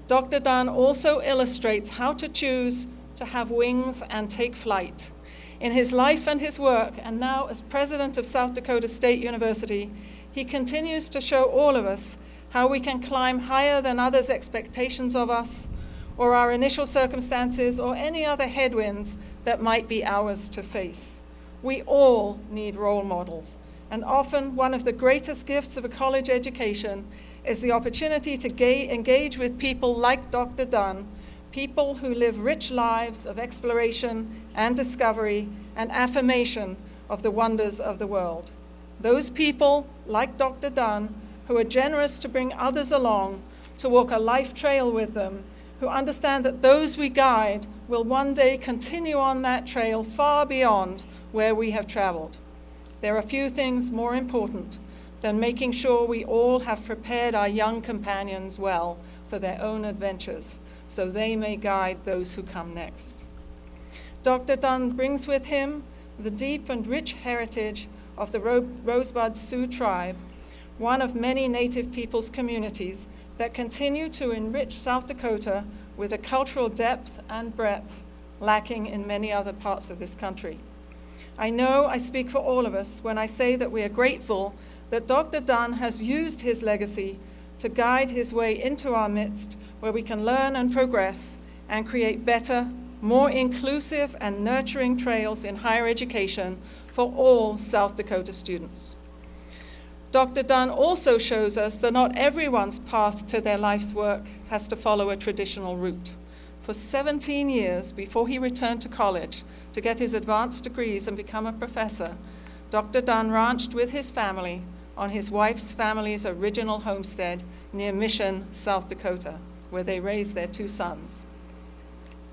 Dr. Dunn also illustrates how to choose to have wings and take flight. In his life and his work, and now as president of South Dakota State University, he continues to show all of us how we can climb higher than others' expectations of us, or our initial circumstances, or any other headwinds that might be ours to face. We all need role models, and often one of the greatest gifts of a college education is the opportunity to engage with people like Dr. Dunn, people who live rich lives of exploration and discovery and affirmation of the wonders of the world. Those people, like Dr. Dunn, who are generous to bring others along, to walk a life trail with them, who understand that those we guide will one day continue on that trail far beyond where we have traveled. There are few things more important than making sure we all have prepared our young companions well for their own adventures, so they may guide those who come next. Dr. Dunn brings with him the deep and rich heritage of the Rosebud Sioux tribe, one of many Native peoples communities that continue to enrich South Dakota with a cultural depth and breadth lacking in many other parts of this country. I know I speak for all of us when I say that we are grateful that Dr. Dunn has used his legacy to guide his way into our midst, where we can learn and progress and create better, more inclusive and nurturing trails in higher education for all South Dakota students. Dr. Dunn also shows us that not everyone's path to their life's work has to follow a traditional route. For 17 years before he returned to college to get his advanced degrees and become a professor, Dr. Dunn ranched with his family on his wife's family's original homestead near Mission, South Dakota, where they raised their 2 sons.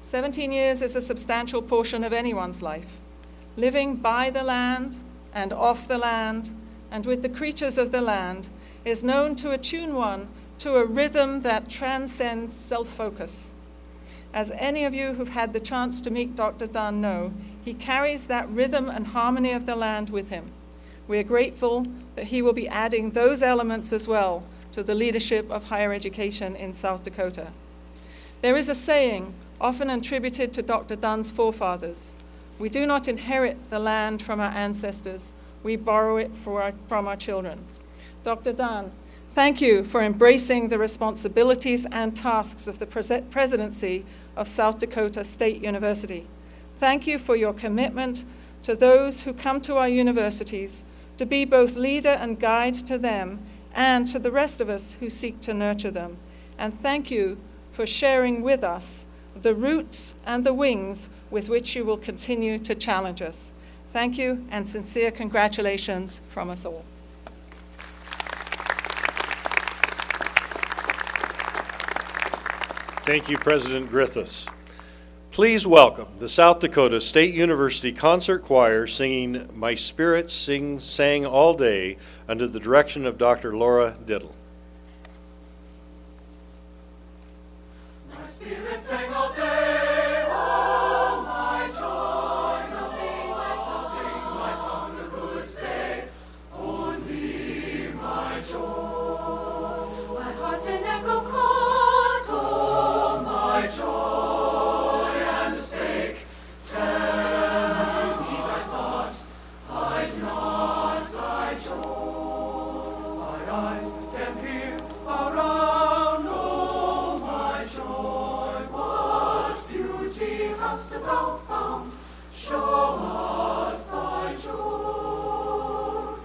17 years is a substantial portion of anyone's life. Living by the land and off the land and with the creatures of the land is known to attune one to a rhythm that transcends self-focus. As any of you who've had the chance to meet Dr. Dunn know, he carries that rhythm and harmony of the land with him. We are grateful that he will be adding those elements as well to the leadership of higher education in South Dakota. There is a saying often attributed to Dr. Dunn's forefathers: we do not inherit the land from our ancestors, we borrow it from our children. Dr. Dunn, thank you for embracing the responsibilities and tasks of the presidency of South Dakota State University. Thank you for your commitment to those who come to our universities to be both leader and guide to them and to the rest of us who seek to nurture them. And thank you for sharing with us the roots and the wings with which you will continue to challenge us. Thank you, and sincere congratulations from us all. Thank you, President Griffiths. Please welcome the South Dakota State University Concert Choir singing "My Spirit Sang All Day" under the direction of Dr. Laura Diddle. My spirit sang all day, oh my joy, nothing my tongue could say, only my joy. My heart an echo caught, oh my joy, and spake, tell me thy thoughts, hide not thy joy. My eyes can hear around, oh my joy, what beauty hast thou found? Show us thy joy.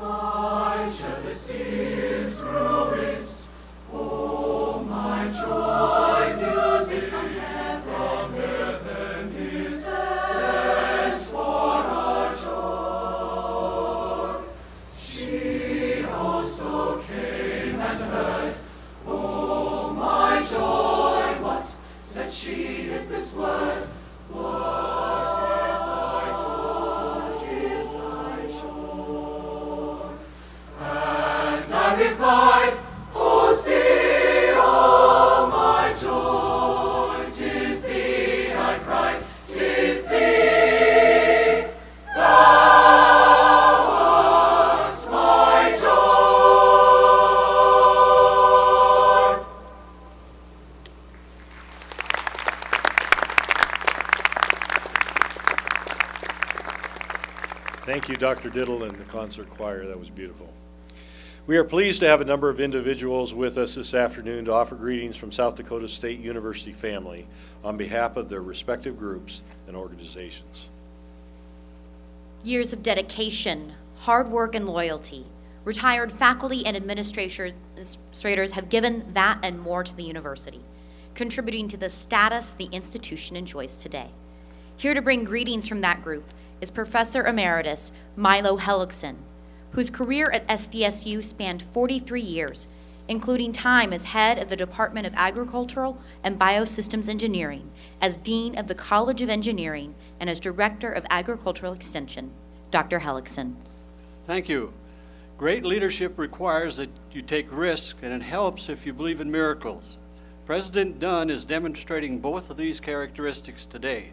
My jealousies grew raised, oh my joy, music from heaven is sent for our joy. She also came and heard, oh my joy, what said she is this word? What is thy joy? What is thy joy? And I replied, oh see, oh my joy, 'tis thee, I cried, 'tis thee, thou art my joy. Thank you, Dr. Diddle and the concert choir. That was beautiful. We are pleased to have a number of individuals with us this afternoon to offer greetings from South Dakota State University family on behalf of their respective groups and organizations. Years of dedication, hard work, and loyalty Retired faculty and administrators have given that and more to the university, contributing to the status the institution enjoys today. Here to bring greetings from that group is Professor Emeritus Milo Hellickson, whose career at SDSU spanned 43 years, including time as head of the Department of Agricultural and Biosystems Engineering, as Dean of the College of Engineering, and as Director of Agricultural Extension. Dr. Hellickson. Thank you. Great leadership requires that you take risks, and it helps if you believe in miracles. President Dunn is demonstrating both of these characteristics today.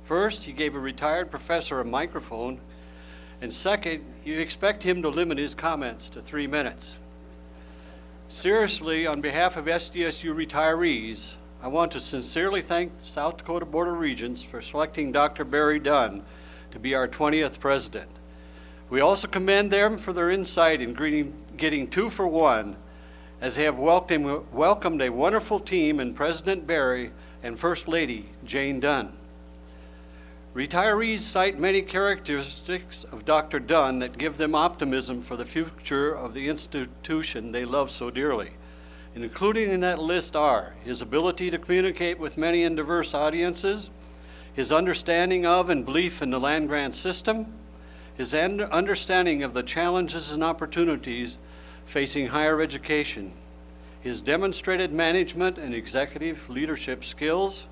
First, he gave a retired professor a microphone, and second, you expect him to limit his comments to 3 minutes. Seriously, on behalf of SDSU retirees, I want to sincerely thank the South Dakota Board of Regents for selecting Dr. Barry Dunn to be our 20th president. We also commend them for their insight in getting 2 for 1, as they have welcomed a wonderful team in President Barry and First Lady Jane Dunn. Retirees cite many characteristics of Dr. Dunn that give them optimism for the future of the institution they love so dearly. Including in that list are his ability to communicate with many and diverse audiences, his understanding of and belief in the land-grant system, his understanding of the challenges and opportunities facing higher education, his demonstrated management and executive leadership skills,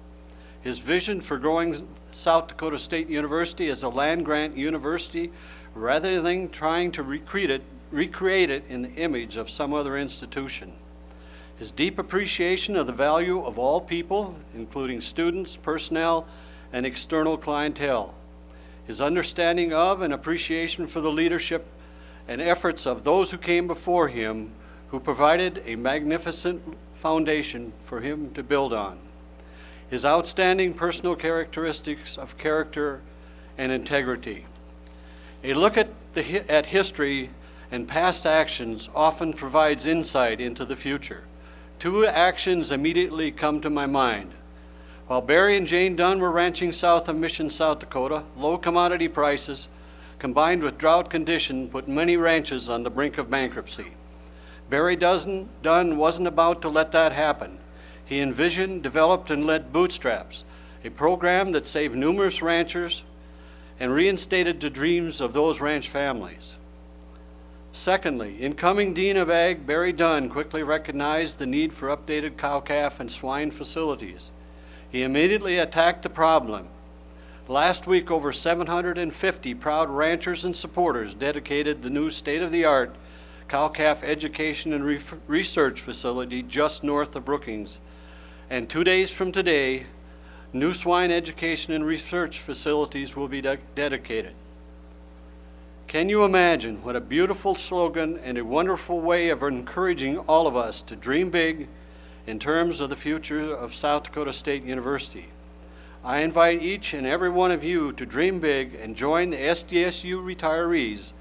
his vision for growing South Dakota State University as a land-grant university rather than trying to recreate it in the image of some other institution, his deep appreciation of the value of all people, including students, personnel, and external clientele, his understanding of and appreciation for the leadership and efforts of those who came before him, who provided a magnificent foundation for him to build on, his outstanding personal characteristics of character and integrity. A look at history and past actions often provides insight into the future. 2 actions immediately come to my mind. While Barry and Jane Dunn were ranching south of Mission, South Dakota, low commodity prices combined with drought condition put many ranches on the brink of bankruptcy. Barry Dunn wasn't about to let that happen. He envisioned, developed, and led Bootstraps, a program that saved numerous ranchers and reinstated the dreams of those ranch families. Secondly, incoming Dean of Ag, Barry Dunn quickly recognized the need for updated cow-calf and swine facilities. He immediately attacked the problem. Last week, over 750 proud ranchers and supporters dedicated the new state-of-the-art cow-calf education and research facility just north of Brookings. And 2 days from today, new swine education and research facilities will be dedicated. Can you imagine what a beautiful slogan and a wonderful way of encouraging all of us to dream big in terms of the future of South Dakota State University? I invite each and every one of you to dream big and join the SDSU retirees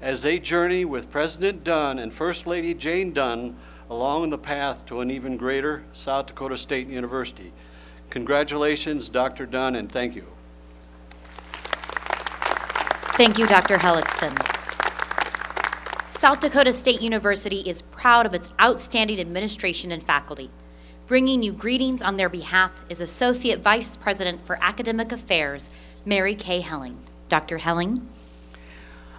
as they journey with President Dunn and First Lady Jane Dunn along the path to an even greater South Dakota State University. Congratulations, Dr. Dunn, and thank you. Thank you, Dr. Hellickson. South Dakota State University is proud of its outstanding administration and faculty. Bringing you greetings on their behalf is Associate Vice President for Academic Affairs, Mary Kay Helling. Dr. Helling.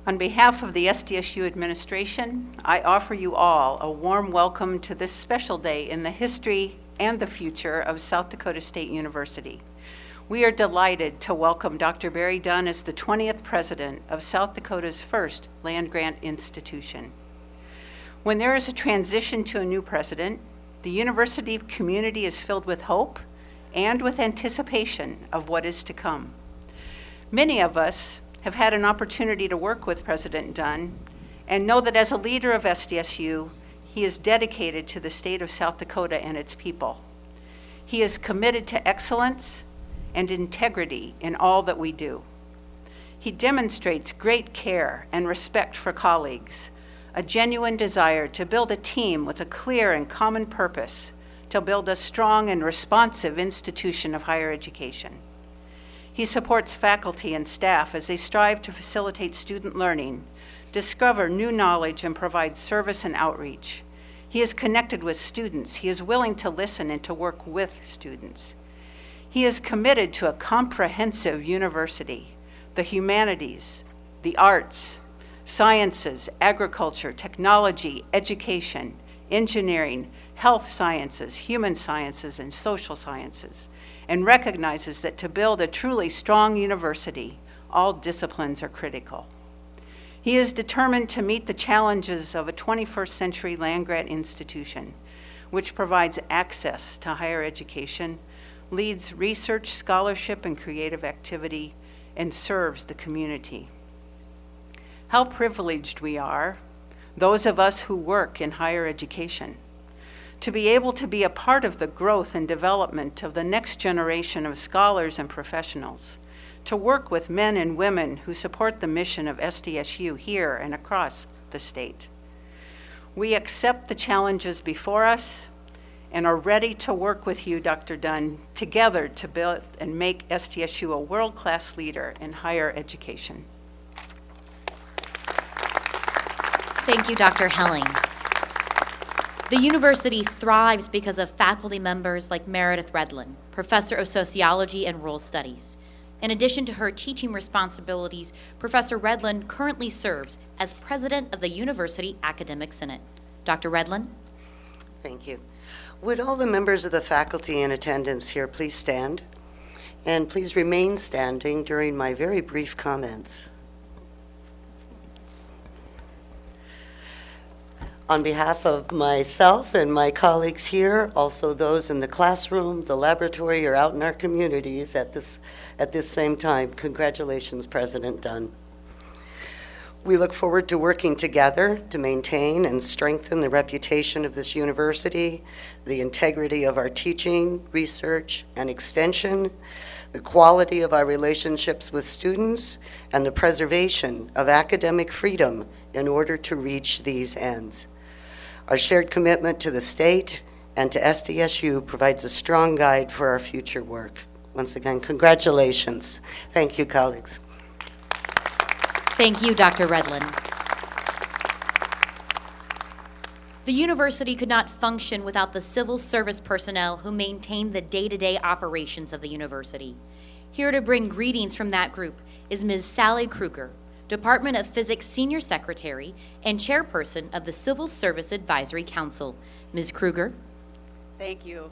On behalf of the SDSU administration, I offer you all a warm welcome to this special day in the history and the future of South Dakota State University. We are delighted to welcome Dr. Barry Dunn as the 20th president of South Dakota's first land-grant institution. When there is a transition to a new president, the university community is filled with hope and with anticipation of what is to come. Many of us have had an opportunity to work with President Dunn and know that as a leader of SDSU, he is dedicated to the state of South Dakota and its people. He is committed to excellence and integrity in all that we do. He demonstrates great care and respect for colleagues, a genuine desire to build a team with a clear and common purpose to build a strong and responsive institution of higher education. He supports faculty and staff as they strive to facilitate student learning, discover new knowledge, and provide service and outreach. He is connected with students. He is willing to listen and to work with students. He is committed to a comprehensive university, the humanities, the arts, sciences, agriculture, technology, education, engineering, health sciences, human sciences, and social sciences, and recognizes that to build a truly strong university, all disciplines are critical. He is determined to meet the challenges of a 21st century land-grant institution, which provides access to higher education, leads research, scholarship, and creative activity, and serves the community. How privileged we are, those of us who work in higher education, to be able to be a part of the growth and development of the next generation of scholars and professionals, to work with men and women who support the mission of SDSU here and across the state. We accept the challenges before us and are ready to work with you, Dr. Dunn, together to build and make SDSU a world-class leader in higher education. Thank you, Dr. Helling. The university thrives because of faculty members like Meredith Redlin, Professor of Sociology and Rural Studies. In addition to her teaching responsibilities, Professor Redlin currently serves as president of the University Academic Senate. Dr. Redlin? Thank you. Would all the members of the faculty in attendance here please stand? And please remain standing during my very brief comments. On behalf of myself and my colleagues here, also those in the classroom, the laboratory, or out in our communities at this same time, congratulations, President Dunn. We look forward to working together to maintain and strengthen the reputation of this university, the integrity of our teaching, research, and extension, the quality of our relationships with students, and the preservation of academic freedom in order to reach these ends. Our shared commitment to the state and to SDSU provides a strong guide for our future work. Once again, congratulations. Thank you, colleagues. Thank you, Dr. Redlin. The university could not function without the civil service personnel who maintain the day-to-day operations of the university. Here to bring greetings from that group is Ms. Sally Kruger, Department of Physics Senior Secretary and Chairperson of the Civil Service Advisory Council. Ms. Kruger. Thank you.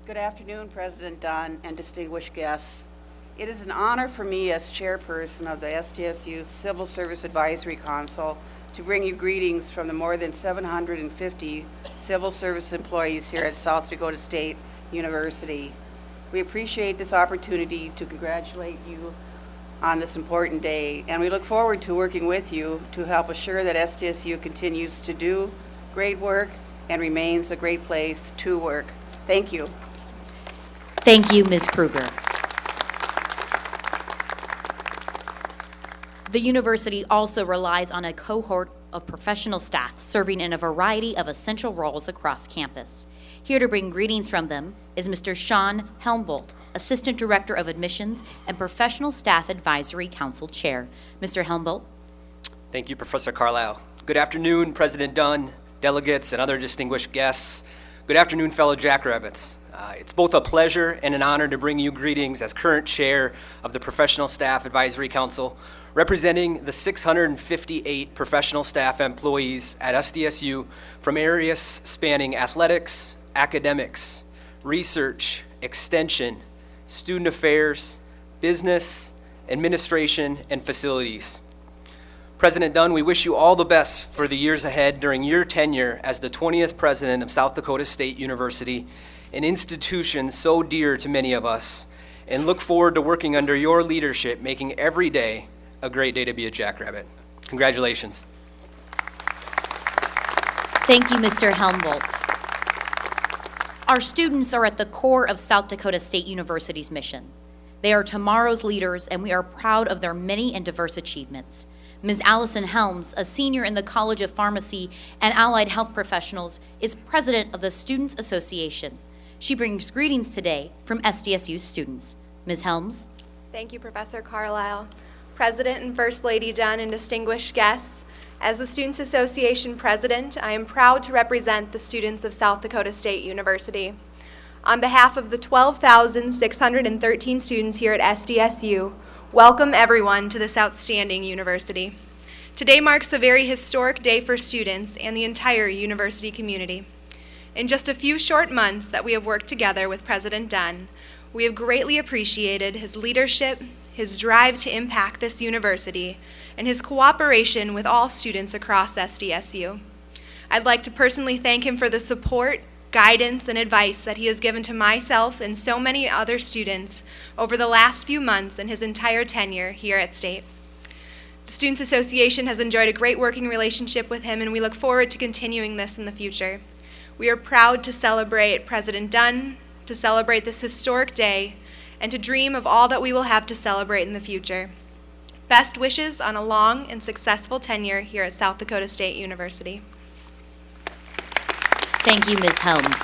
Good afternoon, President Dunn and distinguished guests. It is an honor for me as chairperson of the SDSU Civil Service Advisory Council to bring you greetings from the more than 750 civil service employees here at South Dakota State University. We appreciate this opportunity to congratulate you on this important day, and we look forward to working with you to help assure that SDSU continues to do great work and remains a great place to work. Thank you. Thank you, Ms. Kruger. The university also relies on a cohort of professional staff serving in a variety of essential roles across campus. Here to bring greetings from them is Mr. Sean Helmbolt, Assistant Director of Admissions and Professional Staff Advisory Council Chair. Mr. Helmbolt. Thank you, Professor Carlisle. Good afternoon, President Dunn, delegates, and other distinguished guests. Good afternoon, fellow Jackrabbits. It's both a pleasure and an honor to bring you greetings as current chair of the Professional Staff Advisory Council, representing the 658 professional staff employees at SDSU from areas spanning athletics, academics, research, extension, student affairs, business, administration, and facilities. President Dunn, we wish you all the best for the years ahead during your tenure as the 20th president of South Dakota State University, an institution so dear to many of us, and look forward to working under your leadership, making every day a great day to be a Jackrabbit. Congratulations. Thank you, Mr. Helmbolt. Our students are at the core of South Dakota State University's mission. They are tomorrow's leaders, and we are proud of their many and diverse achievements. Ms. Allison Helms, a senior in the College of Pharmacy and Allied Health Professionals, is president of the Students Association. She brings greetings today from SDSU students. Ms. Helms. Thank you, Professor Carlisle. President and First Lady Dunn and distinguished guests, As the Students Association president, I am proud to represent the students of South Dakota State University. On behalf of the 12,613 students here at SDSU, welcome everyone to this outstanding university. Today marks a very historic day for students and the entire university community. In just a few short months that we have worked together with President Dunn, we have greatly appreciated his leadership, his drive to impact this university, and his cooperation with all students across SDSU. I'd like to personally thank him for the support, guidance, and advice that he has given to myself and so many other students over the last few months and his entire tenure here at State. The Students Association has enjoyed a great working relationship with him, and we look forward to continuing this in the future. We are proud to celebrate President Dunn, to celebrate this historic day, and to dream of all that we will have to celebrate in the future. Best wishes on a long and successful tenure here at South Dakota State University. Thank you, Ms. Helms.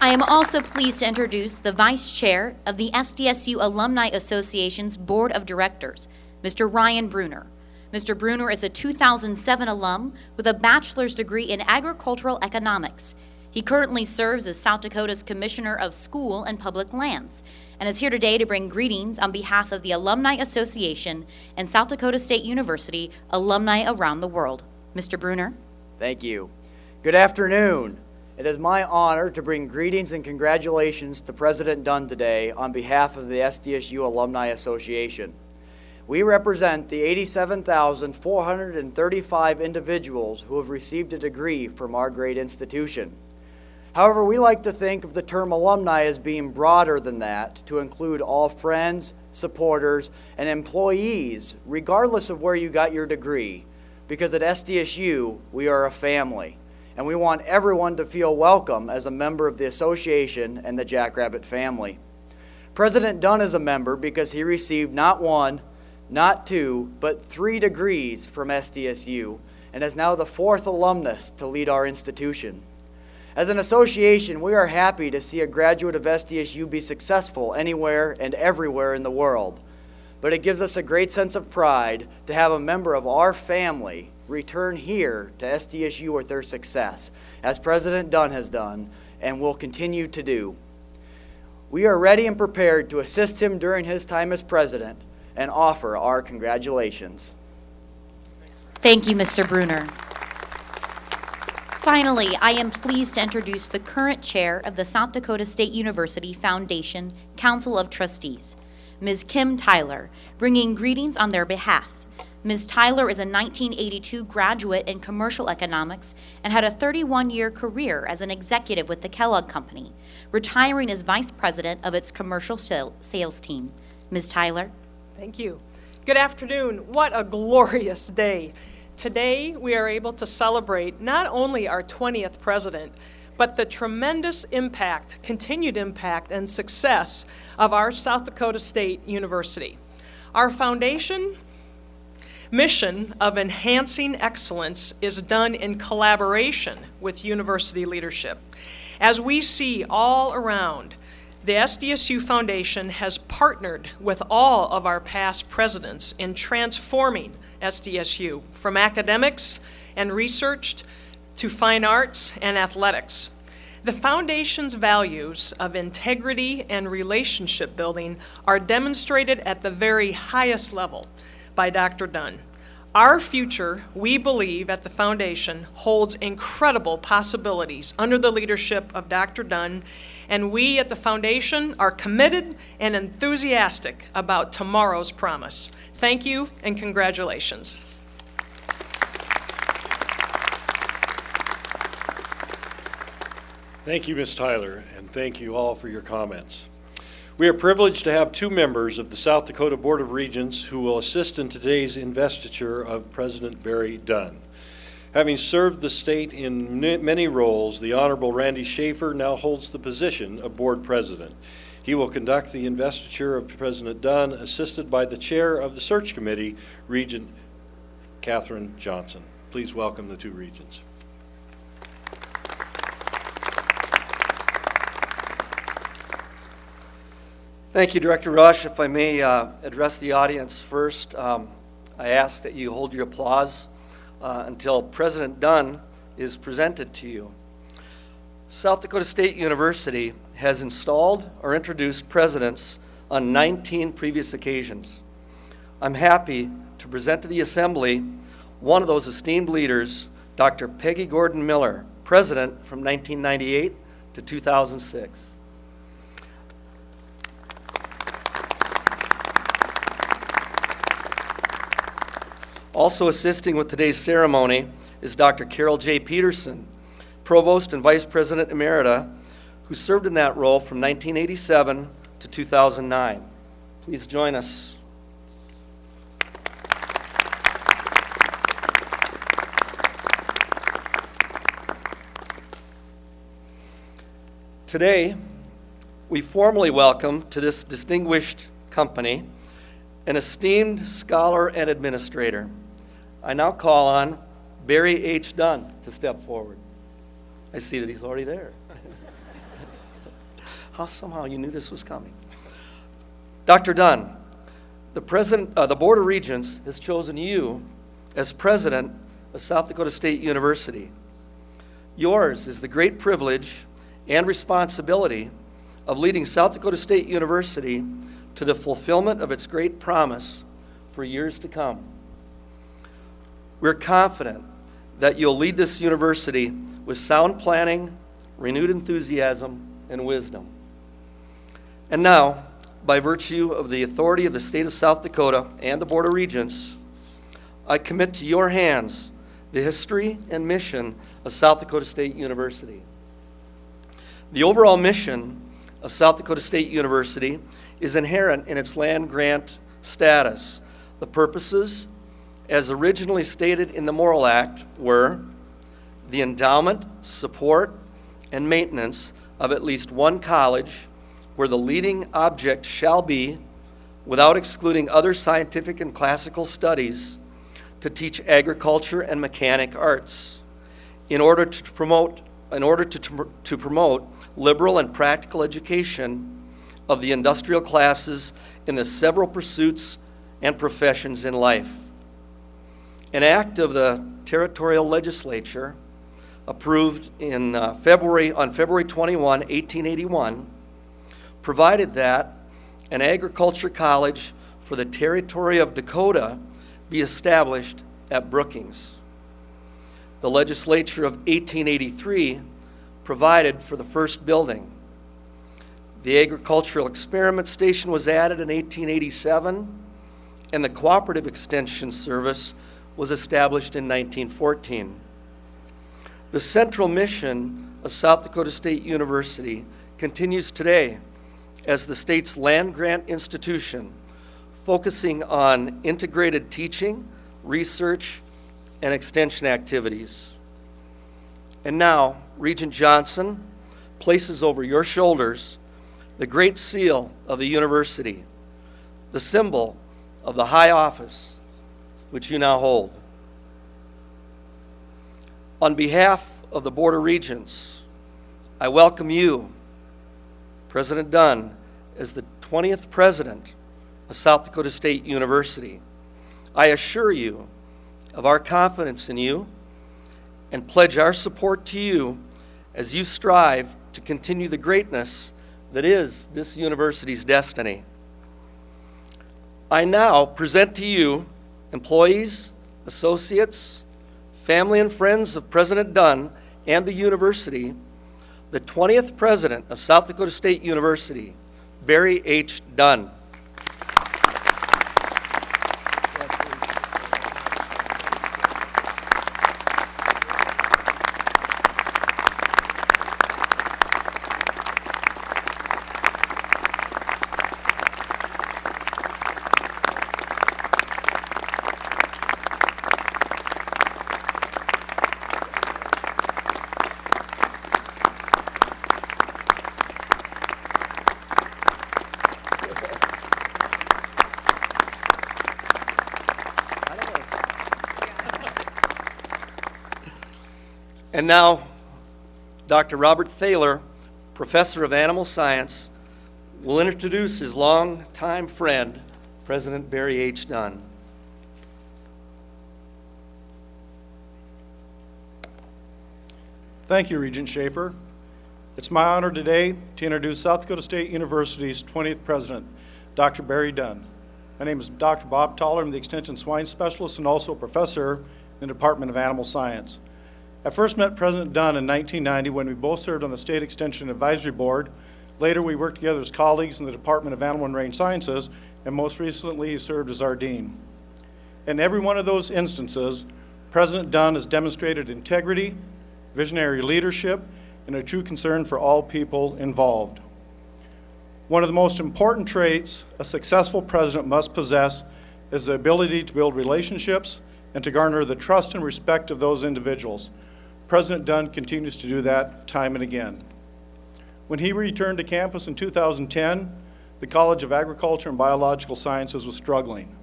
I am also pleased to introduce the Vice Chair of the SDSU Alumni Association's Board of Directors, Mr. Ryan Bruner. Mr. Bruner is a 2007 alum with a bachelor's degree in agricultural economics. He currently serves as South Dakota's Commissioner of School and Public Lands and is here today to bring greetings on behalf of the Alumni Association and South Dakota State University alumni around the world. Mr. Bruner. Thank you. Good afternoon. It is my honor to bring greetings and congratulations to President Dunn today on behalf of the SDSU Alumni Association. We represent the 87,435 individuals who have received a degree from our great institution. However, we like to think of the term alumni as being broader than that, to include all friends, supporters, and employees, regardless of where you got your degree, because at SDSU, we are a family, and we want everyone to feel welcome as a member of the association and the Jackrabbit family. President Dunn is a member because he received not one, not two, but 3 degrees from SDSU, and is now the 4th alumnus to lead our institution. As an association, we are happy to see a graduate of SDSU be successful anywhere and everywhere in the world. But it gives us a great sense of pride to have a member of our family return here to SDSU with their success, as President Dunn has done and will continue to do. We are ready and prepared to assist him during his time as president and offer our congratulations. Thank you, Mr. Bruner. Finally, I am pleased to introduce the current chair of the South Dakota State University Foundation Council of Trustees, Ms. Kim Tyler, bringing greetings on their behalf. Ms. Tyler is a 1982 graduate in commercial economics and had a 31-year career as an executive with the Kellogg Company, retiring as vice president of its commercial sales team. Ms. Tyler. Thank you. Good afternoon. What a glorious day. Today, we are able to celebrate not only our 20th president, but the tremendous impact, continued impact, and success of our South Dakota State University. Our foundation mission of enhancing excellence is done in collaboration with university leadership. As we see all around, the SDSU Foundation has partnered with all of our past presidents in transforming SDSU from academics and research to fine arts and athletics. The Foundation's values of integrity and relationship building are demonstrated at the very highest level by Dr. Dunn. Our future, we believe, at the Foundation holds incredible possibilities under the leadership of Dr. Dunn, and we at the Foundation are committed and enthusiastic about tomorrow's promise. Thank you and congratulations. Thank you, Ms. Tyler, and thank you all for your comments. We are privileged to have 2 members of the South Dakota Board of Regents who will assist in today's investiture of President Barry Dunn. Having served the state in many roles, the Honorable Randy Schaefer now holds the position of Board President. He will conduct the investiture of President Dunn, assisted by the Chair of the Search Committee, Regent Catherine Johnson. Please welcome the 2 regents. Thank you, Director Rush. If I may address the audience first, I ask that you hold your applause until President Dunn is presented to you. South Dakota State University has installed or introduced presidents on 19 previous occasions. I'm happy to present to the Assembly one of those esteemed leaders, Dr. Peggy Gordon Miller, president from 1998 to 2006. Also assisting with today's ceremony is Dr. Carol J. Peterson, Provost and Vice President Emerita, who served in that role from 1987 to 2009. Please join us. Today, we formally welcome to this distinguished company an esteemed scholar and administrator. I now call on Barry H. Dunn to step forward. I see that he's already there. How somehow you knew this was coming. Dr. Dunn, the Board of Regents has chosen you as president of South Dakota State University. Yours is the great privilege and responsibility of leading South Dakota State University to the fulfillment of its great promise for years to come. We're confident that you'll lead this university with sound planning, renewed enthusiasm, and wisdom. And now, by virtue of the authority of the state of South Dakota and the Board of Regents, I commit to your hands the history and mission of South Dakota State University. The overall mission of South Dakota State University is inherent in its land grant status. The purposes, as originally stated in the Morrill Act, were the endowment, support, and maintenance of at least one college where the leading object shall be, without excluding other scientific and classical studies, to teach agriculture and mechanic arts, in order to promote liberal and practical education of the industrial classes in the several pursuits and professions in life. An act of the territorial legislature approved on February 21, 1881, provided that an agriculture college for the territory of Dakota be established at Brookings. The legislature of 1883 provided for the first building. The agricultural experiment station was added in 1887, and the cooperative extension service was established in 1914. The central mission of South Dakota State University continues today as the state's land grant institution, focusing on integrated teaching, research, and extension activities. And now, Regent Johnson places over your shoulders the great seal of the university, the symbol of the high office which you now hold. On behalf of the Board of Regents, I welcome you, President Dunn, as the 20th president of South Dakota State University. I assure you of our confidence in you and pledge our support to you as you strive to continue the greatness that is this university's destiny. I now present to you, employees, associates, family and friends of President Dunn and the university, the 20th president of South Dakota State University, Barry H. Dunn. And now, Dr. Robert Thaler, Professor of Animal Science, will introduce his longtime friend, President Barry H. Dunn. Thank you, Regent Schaefer. It's my honor today to introduce South Dakota State University's 20th president, Dr. Barry Dunn. My name is Dr. Bob Toller. I'm the Extension Swine Specialist and also a professor in the Department of Animal Science. I first met President Dunn in 1990 when we both served on the State Extension Advisory Board. Later, we worked together as colleagues in the Department of Animal and Range Sciences, and most recently, he served as our dean. In every one of those instances, President Dunn has demonstrated integrity, visionary leadership, and a true concern for all people involved. One of the most important traits a successful president must possess is the ability to build relationships and to garner the trust and respect of those individuals. President Dunn continues to do that time and again. When he returned to campus in 2010, the College of Agriculture and Biological Sciences was struggling.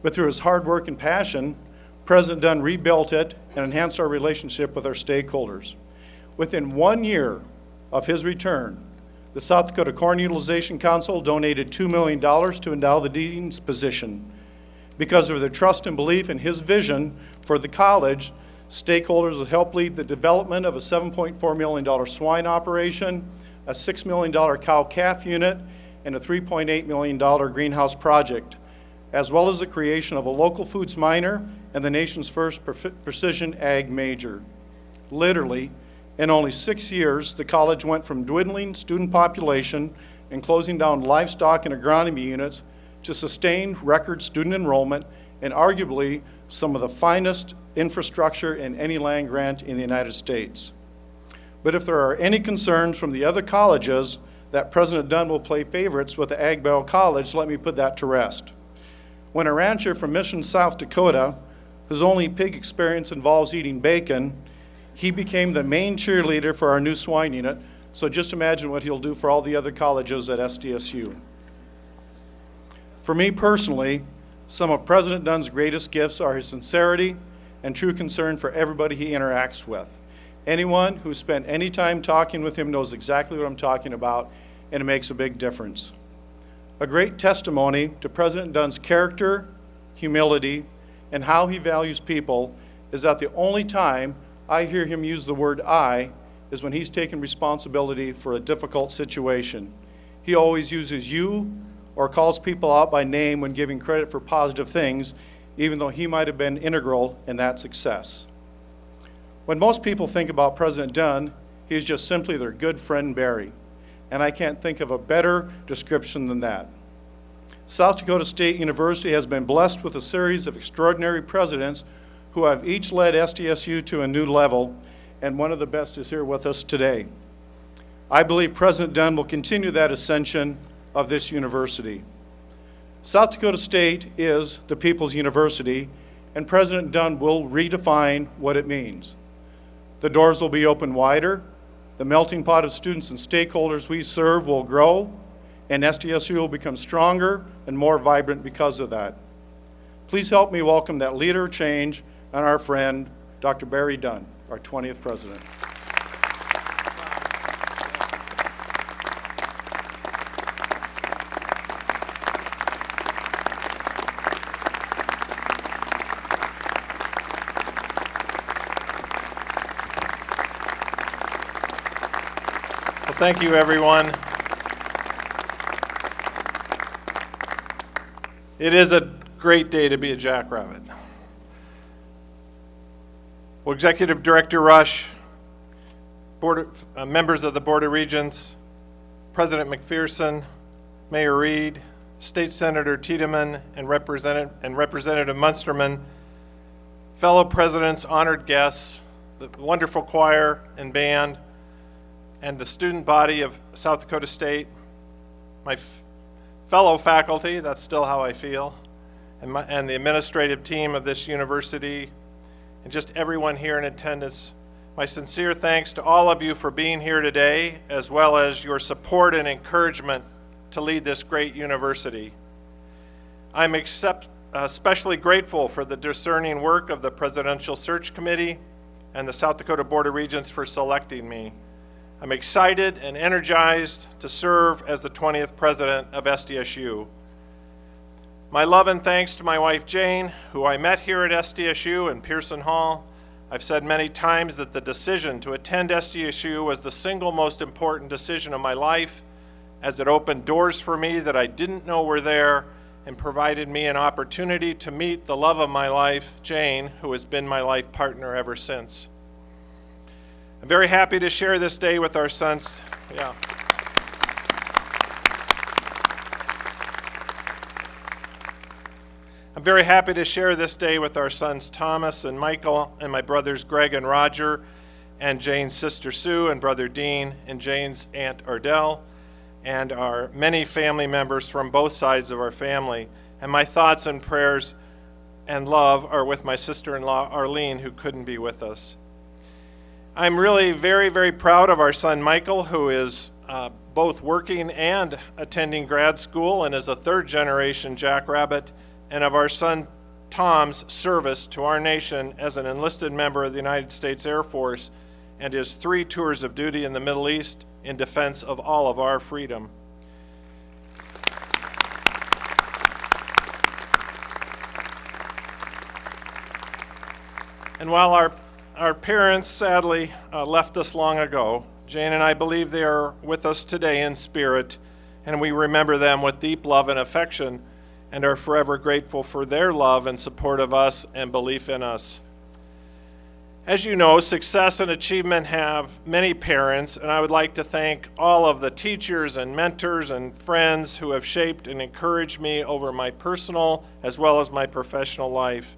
But through his hard work and passion, President Dunn rebuilt it and enhanced our relationship with our stakeholders. Within 1 year of his return, the South Dakota Corn Utilization Council donated $2 million to endow the dean's position. Because of their trust and belief in his vision for the college, stakeholders will help lead the development of a $7.4 million swine operation, a $6 million cow-calf unit, and a $3.8 million greenhouse project, as well as the creation of a local foods minor and the nation's first precision ag major. Literally, in only 6 years, the college went from dwindling student population and closing down livestock and agronomy units to sustained record student enrollment and arguably some of the finest infrastructure in any land grant in the United States. But if there are any concerns from the other colleges that President Dunn will play favorites with the Ag Bell College, let me put that to rest. When a rancher from Mission, South Dakota, whose only pig experience involves eating bacon, he became the main cheerleader for our new swine unit, so just imagine what he'll do for all the other colleges at SDSU. For me personally, some of President Dunn's greatest gifts are his sincerity and true concern for everybody he interacts with. Anyone who spent any time talking with him knows exactly what I'm talking about, and it makes a big difference. A great testimony to President Dunn's character, humility, and how he values people is that the only time I hear him use the word I is when he's taken responsibility for a difficult situation. He always uses you or calls people out by name when giving credit for positive things, even though he might have been integral in that success. When most people think about President Dunn, he is just simply their good friend Barry, and I can't think of a better description than that. South Dakota State University has been blessed with a series of extraordinary presidents who have each led SDSU to a new level, and one of the best is here with us today. I believe President Dunn will continue that ascension of this university. South Dakota State is the people's university, and President Dunn will redefine what it means. The doors will be open wider, the melting pot of students and stakeholders we serve will grow, and SDSU will become stronger and more vibrant because of that. Please help me welcome that leader of change and our friend, Dr. Barry Dunn, our 20th president. Well, thank you, everyone. It is a great day to be a jackrabbit. Well, Executive Director Rush, members of the Board of Regents, President McPherson, Mayor Reed, State Senator Tiedemann, and Representative Munsterman, fellow presidents, honored guests, the wonderful choir and band, and the student body of South Dakota State, my fellow faculty, that's still how I feel, and the administrative team of this university, and just everyone here in attendance. My sincere thanks to all of you for being here today, as well as your support and encouragement to lead this great university. I'm especially grateful for the discerning work of the Presidential Search Committee and the South Dakota Board of Regents for selecting me. I'm excited and energized to serve as the 20th president of SDSU. My love and thanks to my wife Jane, who I met here at SDSU in Pearson Hall, I've said many times that the decision to attend SDSU was the single most important decision of my life, as it opened doors for me that I didn't know were there and provided me an opportunity to meet the love of my life, Jane, who has been my life partner ever since. I'm very happy to share this day with our sons. I'm very happy to share this day with our sons Thomas and Michael and my brothers Greg and Roger and Jane's sister Sue and brother Dean and Jane's aunt Ardell and our many family members from both sides of our family. And my thoughts and prayers and love are with my sister-in-law Arlene, who couldn't be with us. I'm really very, very proud of our son Michael, who is both working and attending grad school and is a third-generation Jackrabbit, and of our son Tom's service to our nation as an enlisted member of the United States Air Force and his 3 tours of duty in the Middle East in defense of all of our freedom. And while our parents sadly left us long ago, Jane and I believe they are with us today in spirit, and we remember them with deep love and affection, and are forever grateful for their love and support of us and belief in us. As you know, success and achievement have many parents, and I would like to thank all of the teachers and mentors and friends who have shaped and encouraged me over my personal as well as my professional life.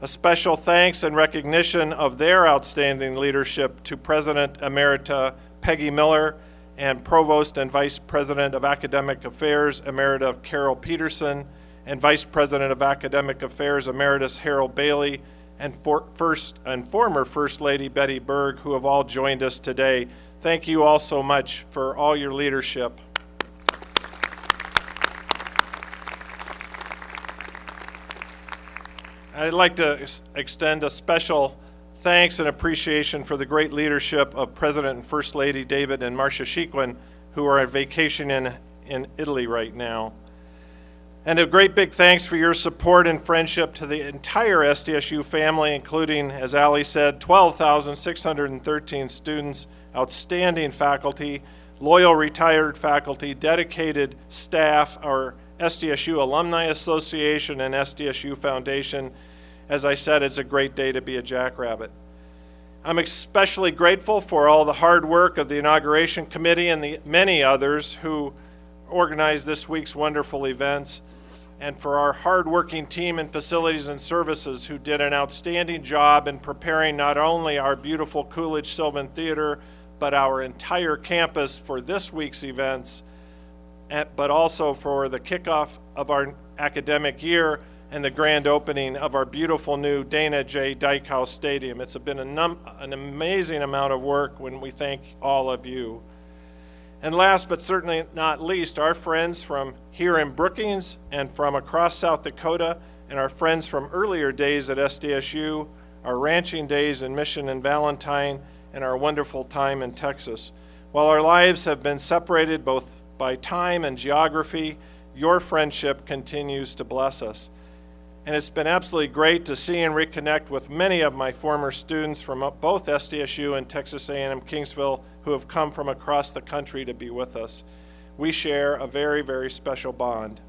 A special thanks and recognition of their outstanding leadership to President Emerita Peggy Miller and Provost and Vice President of Academic Affairs Emerita Carol Peterson, and Vice President of Academic Affairs Emeritus Harold Bailey, and former First Lady Betty Berg, who have all joined us today. Thank you all so much for all your leadership. I'd like to extend a special thanks and appreciation for the great leadership of President and First Lady David and Marcia Chiquin, who are on vacation in Italy right now. And a great big thanks for your support and friendship to the entire SDSU family, including, as Ali said, 12,613 students, outstanding faculty, loyal retired faculty, dedicated staff, our SDSU Alumni Association and SDSU Foundation. As I said, it's a great day to be a Jackrabbit. I'm especially grateful for all the hard work of the Inauguration Committee and the many others who organized this week's wonderful events, and for our hard-working team in facilities and services who did an outstanding job in preparing not only our beautiful Coolidge Sylvan Theater, but our entire campus for this week's events, but also for the kickoff of our academic year and the grand opening of our beautiful new Dana J. Dykhouse Stadium. It's been an amazing amount of work when we thank all of you. And last but certainly not least, our friends from here in Brookings and from across South Dakota, and our friends from earlier days at SDSU, our ranching days in Mission and Valentine, and our wonderful time in Texas. While our lives have been separated both by time and geography, your friendship continues to bless us. And it's been absolutely great to see and reconnect with many of my former students from both SDSU and Texas A&M Kingsville who have come from across the country to be with us. We share a very, very special bond.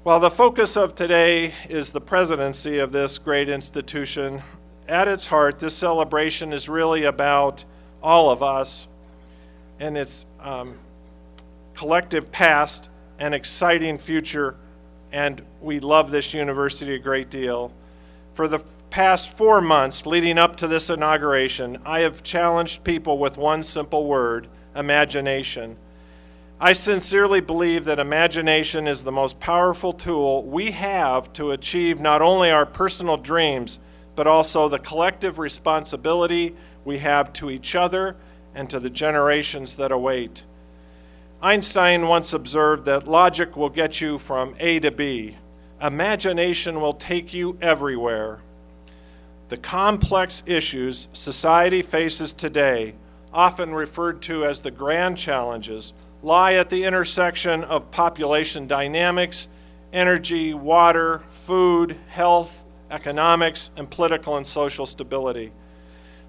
While the focus of today is the presidency of this great institution, at its heart, this celebration is really about all of us and its collective past and exciting future, and we love this university a great deal. For the past 4 months leading up to this inauguration, I have challenged people with one simple word: imagination. I sincerely believe that imagination is the most powerful tool we have to achieve not only our personal dreams, but also the collective responsibility we have to each other and to the generations that await. Einstein once observed that logic will get you from A to B. Imagination will take you everywhere. The complex issues society faces today, often referred to as the grand challenges, lie at the intersection of population dynamics, energy, water, food, health, economics, and political and social stability.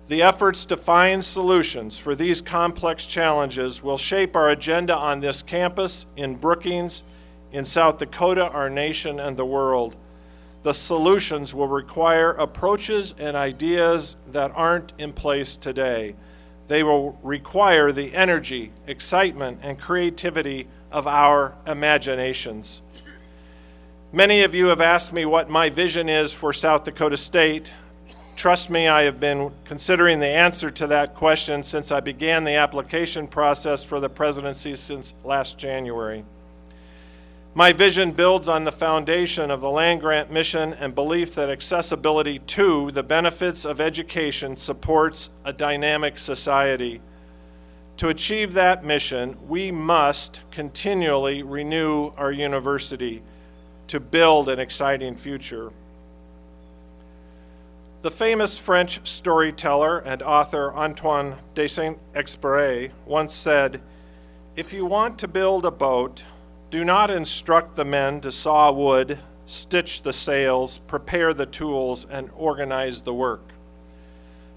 The efforts to find solutions for these complex challenges will shape our agenda on this campus, in Brookings, in South Dakota, our nation, and the world. The solutions will require approaches and ideas that aren't in place today. They will require the energy, excitement, and creativity of our imaginations. Many of you have asked me what my vision is for South Dakota State. Trust me, I have been considering the answer to that question since I began the application process for the presidency since last January. My vision builds on the foundation of the land-grant mission and belief that accessibility to the benefits of education supports a dynamic society. To achieve that mission, we must continually renew our university to build an exciting future. The famous French storyteller and author Antoine de Saint-Exupéry once said, "If you want to build a boat, do not instruct the men to saw wood, stitch the sails, prepare the tools, and organize the work,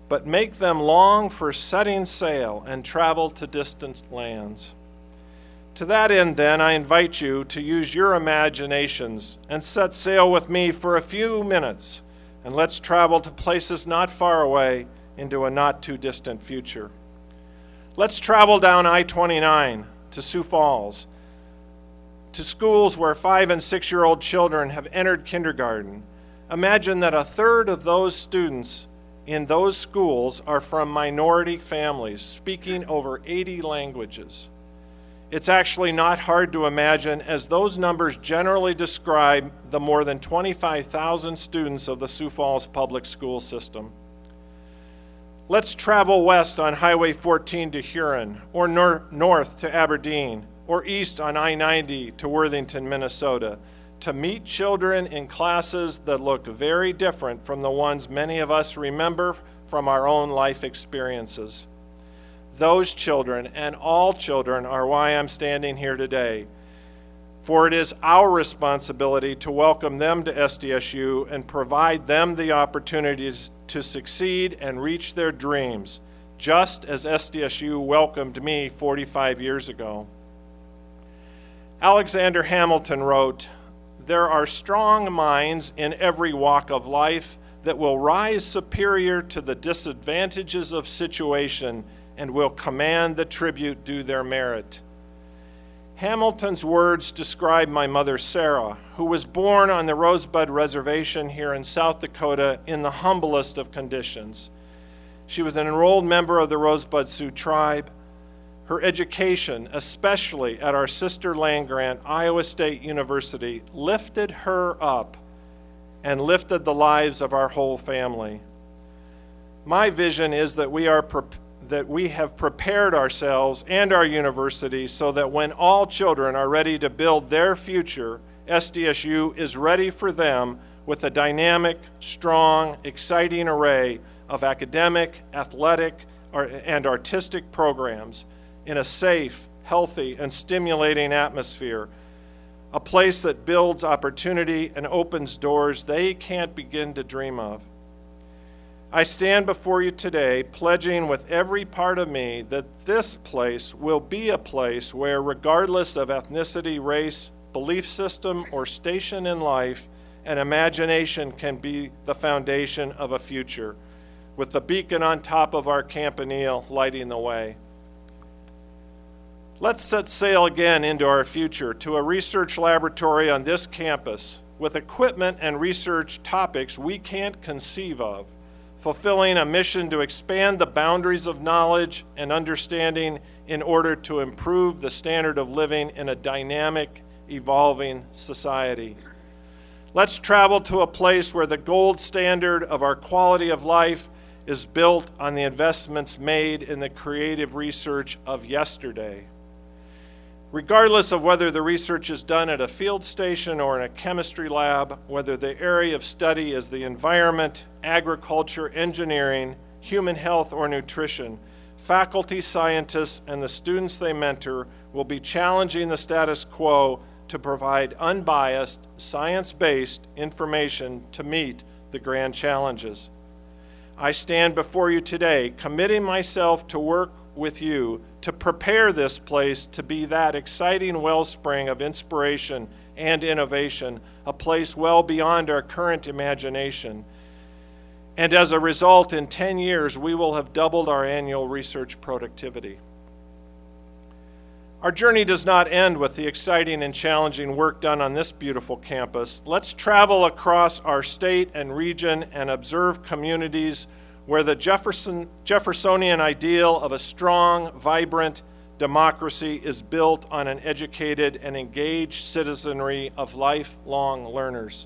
but make them long for setting sail and travel to distant lands." To that end, then, I invite you to use your imaginations and set sail with me for a few minutes, and let's travel to places not far away into a not too distant future. Let's travel down I-29 to Sioux Falls, to schools where 5- and 6-year-old children have entered kindergarten. Imagine that a third of those students in those schools are from minority families speaking over 80 languages. It's actually not hard to imagine, as those numbers generally describe the more than 25,000 students of the Sioux Falls public school system. Let's travel west on Highway 14 to Huron, or north to Aberdeen, or east on I-90 to Worthington, Minnesota, to meet children in classes that look very different from the ones many of us remember from our own life experiences. Those children and all children are why I'm standing here today, for it is our responsibility to welcome them to SDSU and provide them the opportunities to succeed and reach their dreams, just as SDSU welcomed me 45 years ago. Alexander Hamilton wrote, "There are strong minds in every walk of life that will rise superior to the disadvantages of situation and will command the tribute due their merit." Hamilton's words describe my mother, Sarah, who was born on the Rosebud Reservation here in South Dakota in the humblest of conditions. She was an enrolled member of the Rosebud Sioux tribe. Her education, especially at our sister land-grant, Iowa State University, lifted her up and lifted the lives of our whole family. My vision is that we have prepared ourselves and our university so that when all children are ready to build their future, SDSU is ready for them with a dynamic, strong, exciting array of academic, athletic, and artistic programs in a safe, healthy, and stimulating atmosphere, a place that builds opportunity and opens doors they can't begin to dream of. I stand before you today pledging with every part of me that this place will be a place where, regardless of ethnicity, race, belief system, or station in life, an imagination can be the foundation of a future, with the beacon on top of our campanile lighting the way. Let's set sail again into our future to a research laboratory on this campus with equipment and research topics we can't conceive of, fulfilling a mission to expand the boundaries of knowledge and understanding in order to improve the standard of living in a dynamic, evolving society. Let's travel to a place where the gold standard of our quality of life is built on the investments made in the creative research of yesterday. Regardless of whether the research is done at a field station or in a chemistry lab, whether the area of study is the environment, agriculture, engineering, human health, or nutrition, faculty, scientists, and the students they mentor will be challenging the status quo to provide unbiased, science-based information to meet the grand challenges. I stand before you today, committing myself to work with you to prepare this place to be that exciting wellspring of inspiration and innovation, a place well beyond our current imagination. And as a result, in 10 years, we will have doubled our annual research productivity. Our journey does not end with the exciting and challenging work done on this beautiful campus. Let's travel across our state and region and observe communities where the Jeffersonian ideal of a strong, vibrant democracy is built on an educated and engaged citizenry of lifelong learners.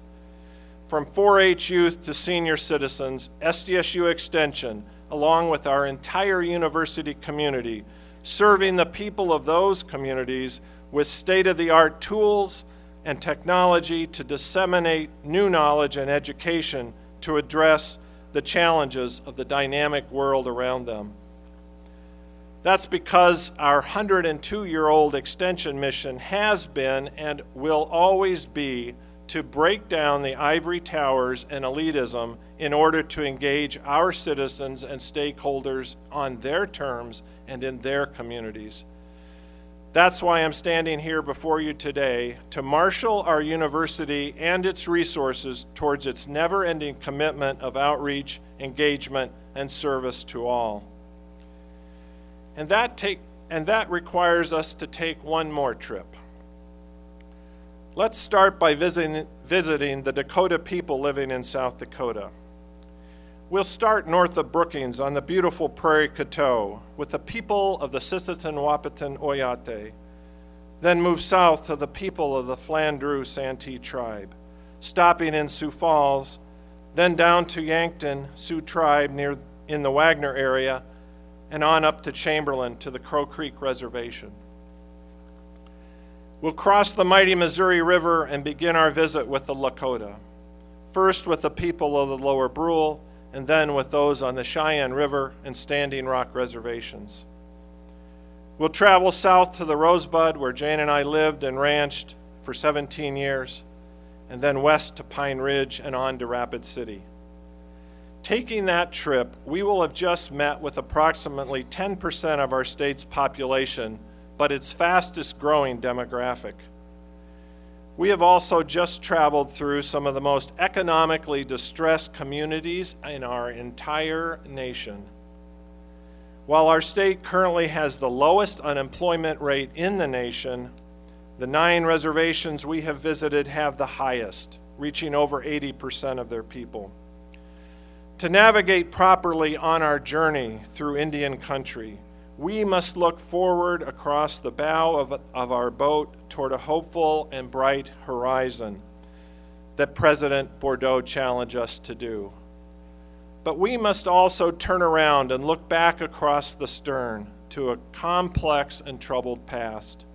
From 4-H youth to senior citizens, SDSU Extension, along with our entire university community, serving the people of those communities with state-of-the-art tools and technology to disseminate new knowledge and education to address the challenges of the dynamic world around them. That's because our 102-year-old extension mission has been and will always be to break down the ivory towers and elitism in order to engage our citizens and stakeholders on their terms and in their communities. That's why I'm standing here before you today to marshal our university and its resources towards its never-ending commitment of outreach, engagement, and service to all. And that requires us to take one more trip. Let's start by visiting the Dakota people living in South Dakota. We'll start north of Brookings on the beautiful Prairie Coteau with the people of the Sisseton Wahpeton Oyate, then move south to the people of the Flandreau Santee tribe, stopping in Sioux Falls, then down to Yankton Sioux tribe in the Wagner area, and on up to Chamberlain to the Crow Creek Reservation. We'll cross the mighty Missouri River and begin our visit with the Lakota, first with the people of the Lower Brule, and then with those on the Cheyenne River and Standing Rock reservations. We'll travel south to the Rosebud, where Jane and I lived and ranched for 17 years, and then west to Pine Ridge and on to Rapid City. Taking that trip, we will have just met with approximately 10% of our state's population, but its fastest growing demographic. We have also just traveled through some of the most economically distressed communities in our entire nation. While our state currently has the lowest unemployment rate in the nation, the 9 reservations we have visited have the highest, reaching over 80% of their people. To navigate properly on our journey through Indian country, we must look forward across the bow of our boat toward a hopeful and bright horizon that President Bordeaux challenged us to do. But we must also turn around and look back across the stern to a complex and troubled past.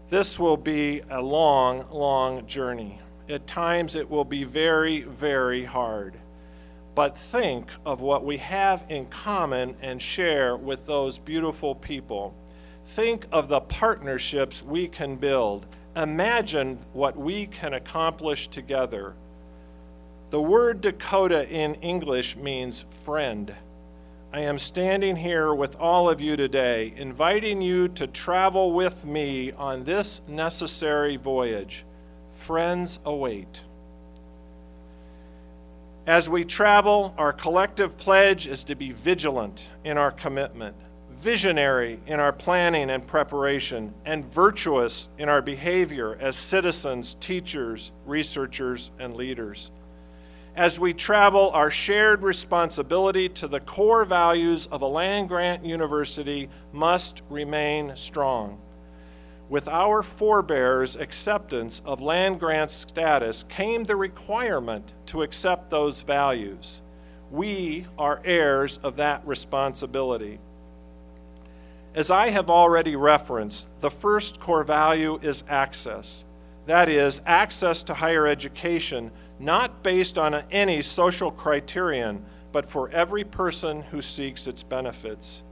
This will be a long, long journey. At times it will be very, very hard. But think of what we have in common and share with those beautiful people. Think of the partnerships we can build. Imagine what we can accomplish together. The word Dakota in English means friend. I am standing here with all of you today, inviting you to travel with me on this necessary voyage. Friends await. As we travel, our collective pledge is to be vigilant in our commitment, visionary in our planning and preparation, and virtuous in our behavior as citizens, teachers, researchers, and leaders. As we travel, our shared responsibility to the core values of a land-grant university must remain strong. With our forebears' acceptance of land-grant status came the requirement to accept those values. We are heirs of that responsibility. As I have already referenced, the first core value is access. That is, access to higher education, not based on any social criterion, but for every person who seeks its benefits.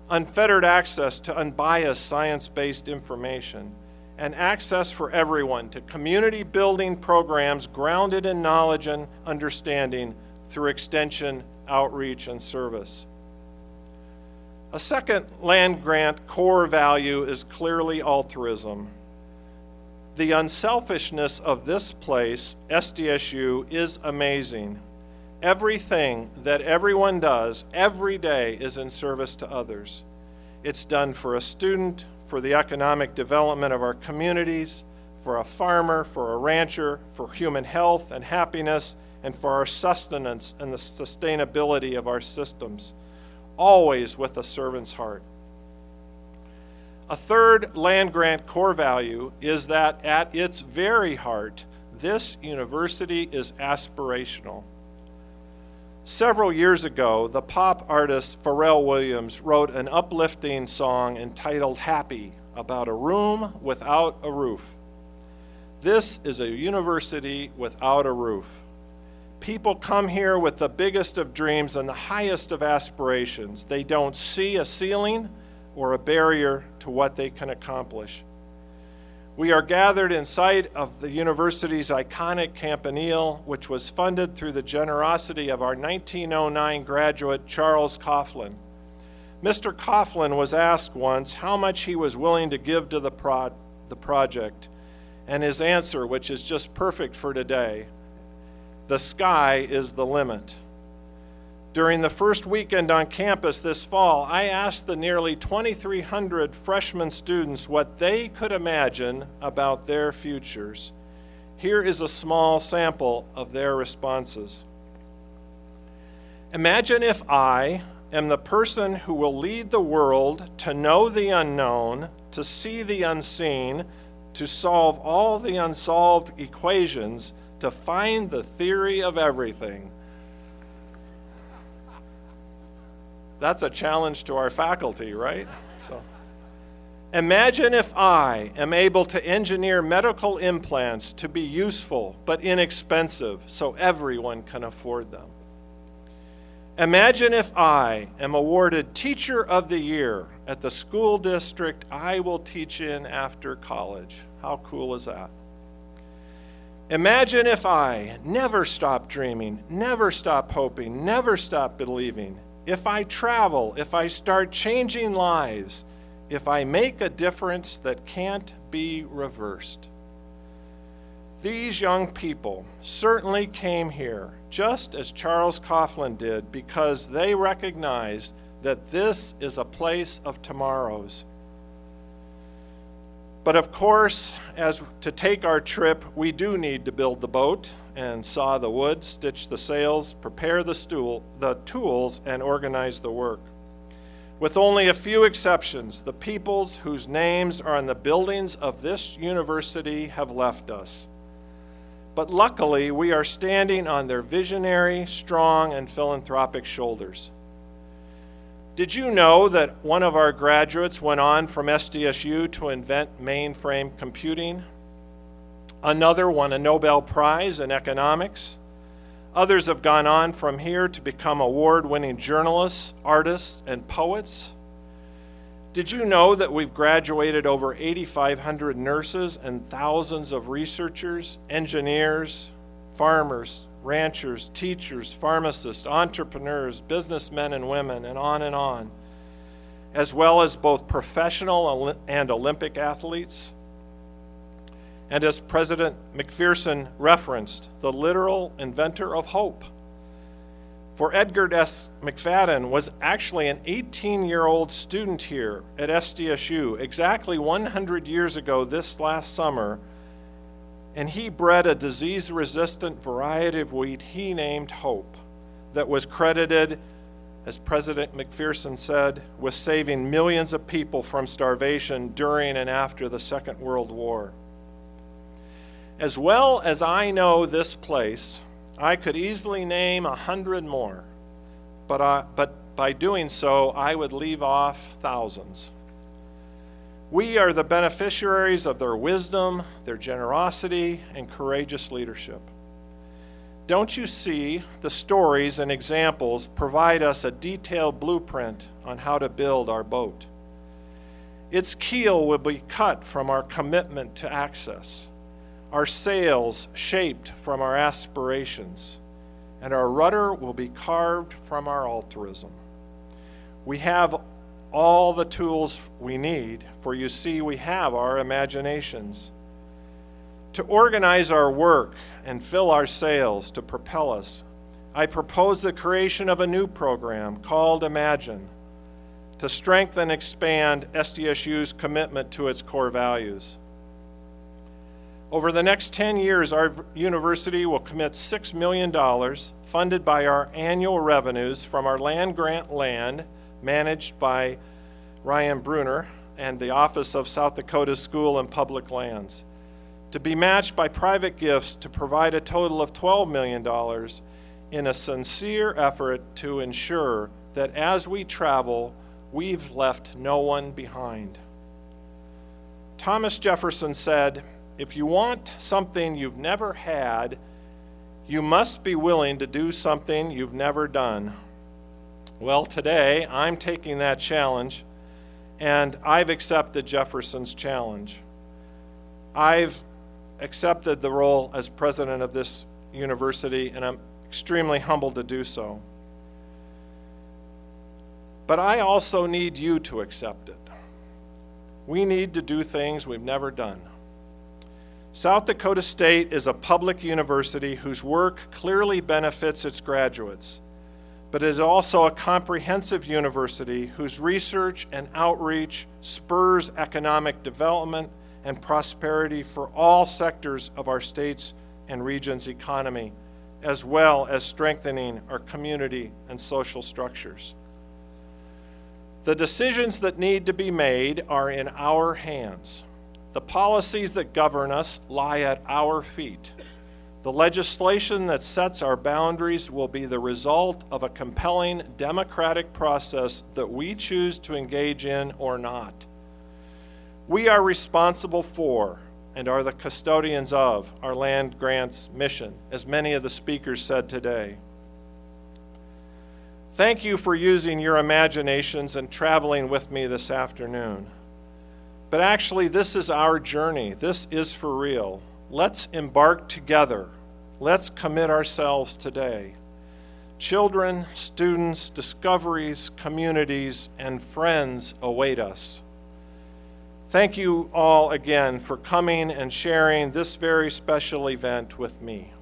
Unfettered access to unbiased science-based information, and access for everyone to community-building programs grounded in knowledge and understanding through extension, outreach, and service. A second land-grant core value is clearly altruism. The unselfishness of this place, SDSU, is amazing. Everything that everyone does every day is in service to others. It's done for a student, for the economic development of our communities, for a farmer, for a rancher, for human health and happiness, and for our sustenance and the sustainability of our systems, always with a servant's heart. A third land-grant core value is that at its very heart, this university is aspirational. Several years ago, the pop artist Pharrell Williams wrote an uplifting song entitled Happy about a room without a roof. This is a university without a roof. People come here with the biggest of dreams and the highest of aspirations. They don't see a ceiling or a barrier to what they can accomplish. We are gathered in sight of the university's iconic campanile, which was funded through the generosity of our 1909 graduate, Charles Coughlin. Mr. Coughlin was asked once how much he was willing to give to the project, and his answer, which is just perfect for today, the sky is the limit. During the first weekend on campus this fall, I asked the nearly 2,300 freshman students what they could imagine about their futures. Here is a small sample of their responses. Imagine if I am the person who will lead the world to know the unknown, to see the unseen, to solve all the unsolved equations, to find the theory of everything. That's a challenge to our faculty, right? So, imagine if I am able to engineer medical implants to be useful but inexpensive so everyone can afford them. Imagine if I am awarded Teacher of the Year at the school district I will teach in after college. How cool is that? Imagine if I never stop dreaming, never stop hoping, never stop believing. If I travel, if I start changing lives, if I make a difference that can't be reversed. These young people certainly came here, just as Charles Coughlin did, because they recognized that this is a place of tomorrows. But of course, as to take our trip, we do need to build the boat and saw the wood, stitch the sails, prepare the tools, and organize the work. With only a few exceptions, the peoples whose names are on the buildings of this university have left us. But luckily, we are standing on their visionary, strong, and philanthropic shoulders. Did you know that one of our graduates went on from SDSU to invent mainframe computing? Another won a Nobel Prize in economics. Others have gone on from here to become award-winning journalists, artists, and poets. Did you know that we've graduated over 8,500 nurses and thousands of researchers, engineers, farmers, ranchers, teachers, pharmacists, entrepreneurs, businessmen and women, and on, as well as both professional and Olympic athletes? And as President McPherson referenced, the literal inventor of hope. For Edgar S. McFadden was actually an 18-year-old student here at SDSU exactly 100 years ago this last summer, and he bred a disease-resistant variety of wheat he named Hope that was credited, as President McPherson said, with saving millions of people from starvation during and after the Second World War. As well as I know this place, I could easily name 100 more, but by doing so, I would leave off thousands. We are the beneficiaries of their wisdom, their generosity, and courageous leadership. Don't you see, the stories and examples provide us a detailed blueprint on how to build our boat. Its keel will be cut from our commitment to access, our sails shaped from our aspirations, and our rudder will be carved from our altruism. We have all the tools we need, for you see, we have our imaginations. To organize our work and fill our sails to propel us, I propose the creation of a new program called Imagine to strengthen and expand SDSU's commitment to its core values. Over the next 10 years, our university will commit $6 million funded by our annual revenues from our land-grant land managed by Ryan Bruner and the Office of South Dakota School and Public Lands, to be matched by private gifts to provide a total of $12 million in a sincere effort to ensure that as we travel, we've left no one behind. Thomas Jefferson said, "If you want something you've never had, you must be willing to do something you've never done." Well, today I'm taking that challenge, and I've accepted Jefferson's challenge. I've accepted the role as president of this university, and I'm extremely humbled to do so. But I also need you to accept it. We need to do things we've never done. South Dakota State is a public university whose work clearly benefits its graduates, but it is also a comprehensive university whose research and outreach spurs economic development and prosperity for all sectors of our state's and region's economy, as well as strengthening our community and social structures. The decisions that need to be made are in our hands. The policies that govern us lie at our feet. The legislation that sets our boundaries will be the result of a compelling democratic process that we choose to engage in or not. We are responsible for and are the custodians of our land grants mission, as many of the speakers said today. Thank you for using your imaginations and traveling with me this afternoon. But actually, this is our journey. This is for real. Let's embark together. Let's commit ourselves today. Children, students, discoveries, communities, and friends await us. Thank you all again for coming and sharing this very special event with me.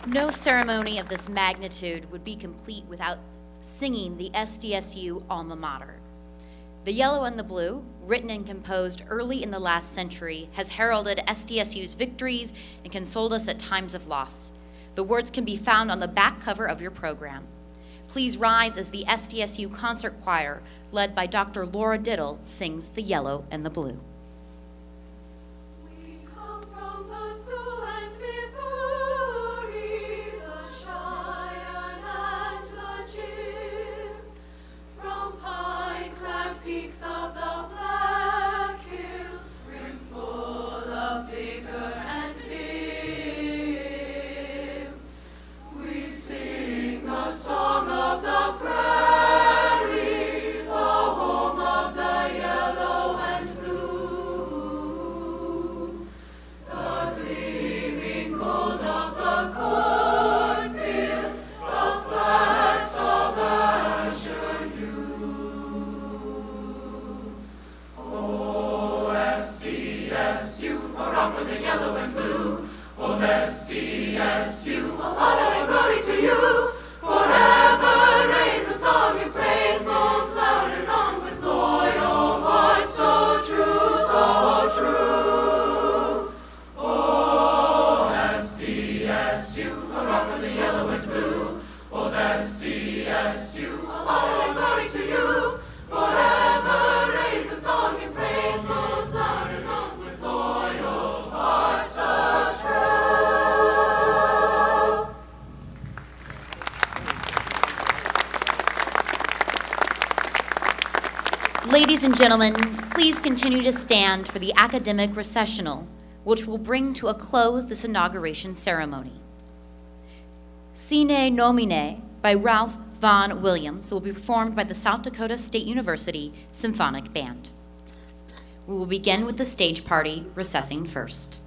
No ceremony of this magnitude would be complete without singing the SDSU alma mater. The Yellow and the Blue, written and composed early in the last century, has heralded SDSU's victories and consoled us at times of loss. The words can be found on the back cover of your program. Please rise as the SDSU Concert Choir, led by Dr. Laura Diddle, sings the Yellow and the Blue. SDSU, honor and glory to you, forever Ladies and gentlemen, please continue to stand for the academic recessional, which will bring to a close this inauguration ceremony. Sine Nomine by Ralph Vaughan Williams will be performed by the South Dakota State University Symphonic Band. We will begin with the stage party recessing first.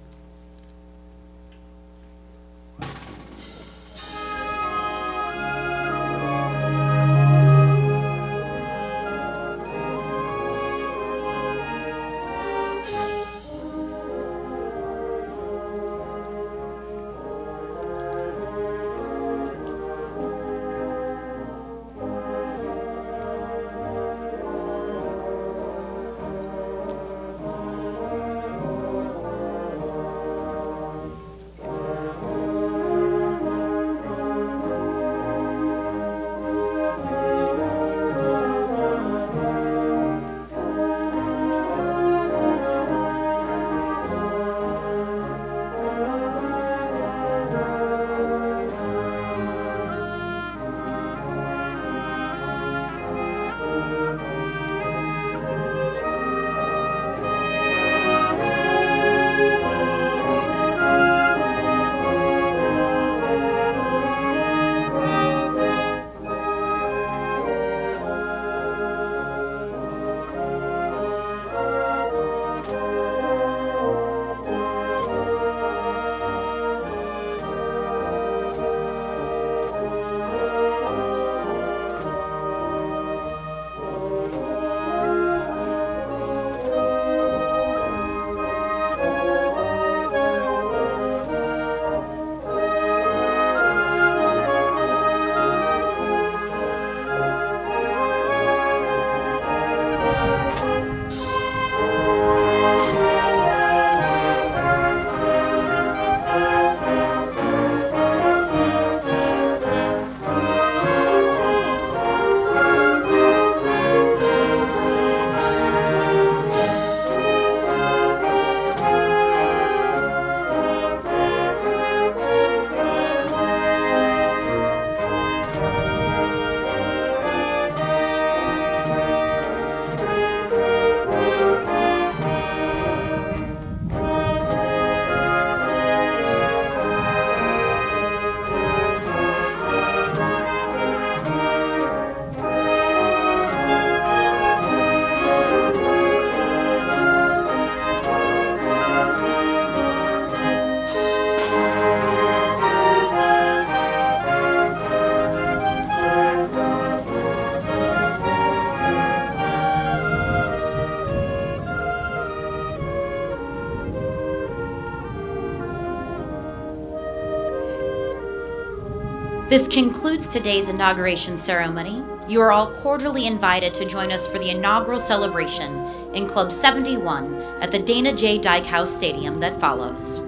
This concludes today's inauguration ceremony. You are all cordially invited to join us for the inaugural celebration in Club 71 at the Dana J. Dykhouse Stadium that follows.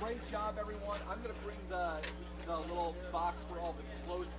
Great job, everyone. I'm going to bring the little box for all the closing